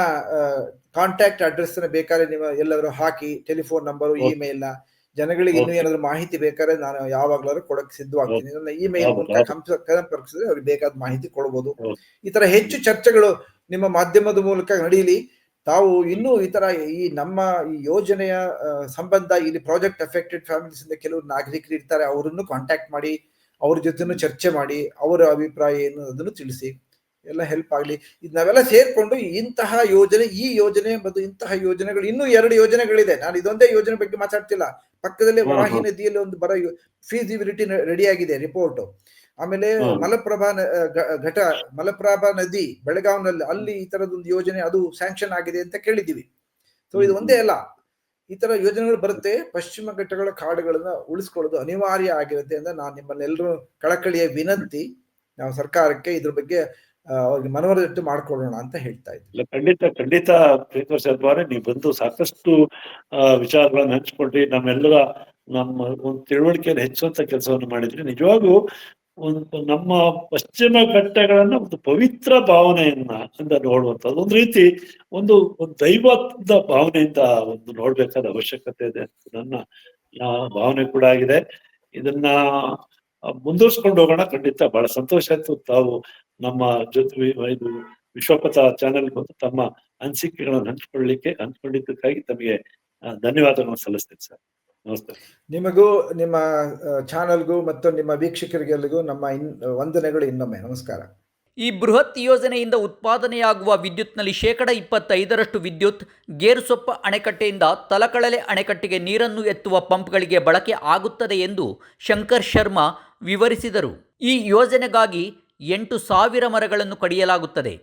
ಕಾಂಟ್ಯಾಕ್ಟ್ ಅಡ್ರೆಸ್ ಬೇಕಾದ್ರೆ ನೀವು ಎಲ್ಲಾದ್ರೂ ಹಾಕಿ, ಟೆಲಿಫೋನ್ ನಂಬರು, ಇಮೇಲ್ ನ, ಜನಗಳಿಗೆ ಇನ್ನೂ ಏನಾದ್ರು ಮಾಹಿತಿ ಬೇಕಾದ್ರೆ ನಾನು ಯಾವಾಗ್ಲಾದ್ರೂ ಕೊಡಕ್ಕೆ ಸಿದ್ಧವಾಗ್ತೀನಿ. ನನ್ನ ಇಮೇಲ್ ಮೂಲಕ ಸಂಪರ್ಕಿಸಿದ್ರೆ ಅವ್ರಿಗೆ ಬೇಕಾದ ಮಾಹಿತಿ ಕೊಡ್ಬೋದು. ಈ ತರ ಹೆಚ್ಚು ಚರ್ಚೆಗಳು ನಿಮ್ಮ ಮಾಧ್ಯಮದ ಮೂಲಕ ನಡೀಲಿ. ತಾವು ಇನ್ನೂ ಈ ತರ ಈ ನಮ್ಮ ಈ ಯೋಜನೆಯ ಸಂಬಂಧ ಇಲ್ಲಿ ಪ್ರಾಜೆಕ್ಟ್ ಅಫೆಕ್ಟೆಡ್ ಫ್ಯಾಮಿಲೀಸ್ ಇಂದ ಕೆಲವರು ನಾಗರಿಕರು ಇರ್ತಾರೆ, ಅವರನ್ನು ಕಾಂಟ್ಯಾಕ್ಟ್ ಮಾಡಿ, ಅವ್ರ ಜೊತೆನೂ ಚರ್ಚೆ ಮಾಡಿ, ಅವರ ಅಭಿಪ್ರಾಯ ಏನು ಅದನ್ನು ತಿಳಿಸಿ, ಎಲ್ಲ ಹೆಲ್ಪ್ ಆಗ್ಲಿ. ಇದು ನಾವೆಲ್ಲ ಸೇರ್ಕೊಂಡು ಇಂತಹ ಯೋಜನೆ, ಈ ಯೋಜನೆ ಮತ್ತು ಇಂತಹ ಯೋಜನೆಗಳು ಇನ್ನೂ 2 ಯೋಜನೆಗಳಿದೆ. ನಾನು ಇದೊಂದೇ ಯೋಜನೆ ಬಗ್ಗೆ ಮಾತಾಡ್ತಿಲ್ಲ. ಪಕ್ಕದಲ್ಲೇ ವಾಹಿ ನದಿಯಲ್ಲಿ ಒಂದು ಫೀಸಿಬಿಲಿಟಿ ರೆಡಿ ಆಗಿದೆ ರಿಪೋರ್ಟ್. ಆಮೇಲೆ ಮಲಪ್ರಭಾ ನದಿ ಬೆಳಗಾವ್ನಲ್ಲಿ, ಅಲ್ಲಿ ಈ ತರದೊಂದು ಯೋಜನೆ ಅದು ಸ್ಯಾಂಕ್ಷನ್ ಆಗಿದೆ ಅಂತ ಕೇಳಿದ್ದೀವಿ. ಸೊ ಇದು ಒಂದೇ ಅಲ್ಲ, ಈ ತರ ಯೋಜನೆಗಳು ಬರುತ್ತೆ. ಪಶ್ಚಿಮ ಘಟ್ಟಗಳ ಕಾಡುಗಳನ್ನ ಉಳಿಸ್ಕೊಳ್ಳೋದು ಅನಿವಾರ್ಯ ಆಗಿರುತ್ತೆ ಅಂತ ನಾನು ನಿಮ್ಮನ್ನೆಲ್ಲರೂ ಕಳಕಳಿಯ ವಿನಂತಿ. ನಾವು ಸರ್ಕಾರಕ್ಕೆ ಇದ್ರ ಬಗ್ಗೆ ಅವ್ರಿಗೆ ಮನವರಿಕೆ ಮಾಡ್ಕೊಳ್ಳೋಣ ಅಂತ ಹೇಳ್ತಾ ಇದ್ದೀನಿ. ಖಂಡಿತ ಪ್ರೀತೋಷ್ ಅದ್ವಾರೆ, ನೀವು ಬಂದು ಸಾಕಷ್ಟು ವಿಚಾರಗಳನ್ನ ಹಂಚ್ಕೊಂಡ್ರಿ, ನಮ್ಮ ಒಂದು ತಿಳುವಳಿಕೆಯನ್ನು ಹೆಚ್ಚುವಂತ ಕೆಲಸವನ್ನು ಮಾಡಿದ್ರಿ. ನಿಜವಾಗೂ ಒಂದು ನಮ್ಮ ಪಶ್ಚಿಮ ಘಟ್ಟಗಳನ್ನ ಒಂದು ಪವಿತ್ರ ಭಾವನೆಯನ್ನ ನೋಡುವಂಥದ್ದು, ಒಂದು ರೀತಿ ಒಂದು ದೈವದ ಭಾವನೆಯಿಂದ ಒಂದು ನೋಡ್ಬೇಕಾದ ಅವಶ್ಯಕತೆ ಇದೆ ಅಂತ ನನ್ನ ಭಾವನೆ ಕೂಡ ಆಗಿದೆ. ಇದನ್ನ ಮುಂದುವರ್ಸ್ಕೊಂಡು ಹೋಗೋಣ. ಖಂಡಿತ ಬಹಳ ಸಂತೋಷ ಆಯ್ತು ತಾವು ನಮ್ಮ ಜೊತೆ ಇದು ವಿಶ್ವಪಥ ಚಾನೆಲ್ ಬಂದು ತಮ್ಮ ಅನಿಸಿಕೆಗಳನ್ನು ಹಂಚ್ಕೊಂಡಿದ್ದಕ್ಕಾಗಿ ತಮಗೆ ಧನ್ಯವಾದಗಳನ್ನು ಸಲ್ಲಿಸ್ತೇನೆ ಸರ್. ನಮಸ್ತೆ. ನಿಮಗೂ ನಿಮ್ಮ ಚಾನೆಲ್ಗೂ ಮತ್ತು ನಿಮ್ಮ ವೀಕ್ಷಕರಿಗೆಲ್ಲರಿಗೂ ನಮ್ಮ ವಂದನೆಗಳು ಇನ್ನೊಮ್ಮೆ. ನಮಸ್ಕಾರ. ಈ ಬೃಹತ್ ಯೋಜನೆಯಿಂದ ಉತ್ಪಾದನೆಯಾಗುವ ವಿದ್ಯುತ್ನಲ್ಲಿ 25% ವಿದ್ಯುತ್ ಗೇರುಸೊಪ್ಪ ಅಣೆಕಟ್ಟೆಯಿಂದ ತಲಕಳಲೆ ಅಣೆಕಟ್ಟೆಗೆ ನೀರನ್ನು ಎತ್ತುವ ಪಂಪ್ಗಳಿಗೆ ಬಳಕೆ ಆಗುತ್ತದೆ ಎಂದು ಶಂಕರ್ ಶರ್ಮಾ ವಿವರಿಸಿದರು. ಈ ಯೋಜನೆಗಾಗಿ 8,000 ಮರಗಳನ್ನು ಕಡಿಯಲಾಗುತ್ತದೆ.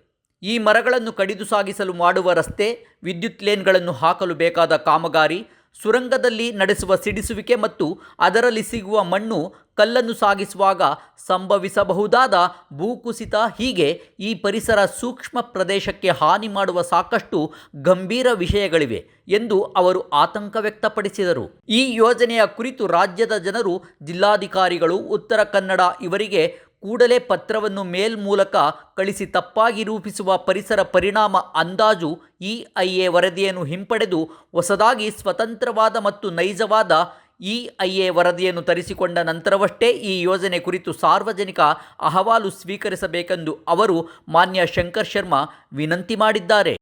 ಈ ಮರಗಳನ್ನು ಕಡಿದು ಸಾಗಿಸಲು ಮಾಡುವ ರಸ್ತೆ, ವಿದ್ಯುತ್ ಲೇನ್ಗಳನ್ನು ಹಾಕಲು ಬೇಕಾದ ಕಾಮಗಾರಿ, ಸುರಂಗದಲ್ಲಿ ನಡೆಸುವ ಸಿಡಿಸುವಿಕೆ ಮತ್ತು ಅದರಲ್ಲಿ ಸಿಗುವ ಮಣ್ಣು ಕಲ್ಲನ್ನು ಸಾಗಿಸುವಾಗ ಸಂಭವಿಸಬಹುದಾದ ಭೂಕುಸಿತ ಹೀಗೆ ಈ ಪರಿಸರ ಸೂಕ್ಷ್ಮ ಪ್ರದೇಶಕ್ಕೆ ಹಾನಿ ಮಾಡುವ ಸಾಕಷ್ಟು ಗಂಭೀರ ವಿಷಯಗಳಿವೆ ಎಂದು ಅವರು ಆತಂಕ ವ್ಯಕ್ತಪಡಿಸಿದರು. ಈ ಯೋಜನೆಯ ಕುರಿತು ರಾಜ್ಯದ ಜನರು ಜಿಲ್ಲಾಧಿಕಾರಿಗಳು, ಉತ್ತರ ಕನ್ನಡ ಇವರಿಗೆ ಕೂಡಲೇ ಪತ್ರವನ್ನು ಮೇಲ್ ಮೂಲಕ ಕಳಿಸಿ ತಪ್ಪಾಗಿ ರೂಪಿಸುವ ಪರಿಸರ ಪರಿಣಾಮ ಅಂದಾಜು EIA ವರದಿಯನ್ನು ಹಿಂಪಡೆದು ಹೊಸದಾಗಿ ಸ್ವತಂತ್ರವಾದ ಮತ್ತು ನೈಜವಾದ EIA ವರದಿಯನ್ನು ತರಿಸಿಕೊಂಡ ನಂತರವಷ್ಟೇ ಈ ಯೋಜನೆ ಕುರಿತು ಸಾರ್ವಜನಿಕ ಅಹವಾಲು ಸ್ವೀಕರಿಸಬೇಕೆಂದು ಅವರು ಮಾನ್ಯ ಶಂಕರ್ ಶರ್ಮಾ ವಿನಂತಿ ಮಾಡಿದ್ದಾರೆ.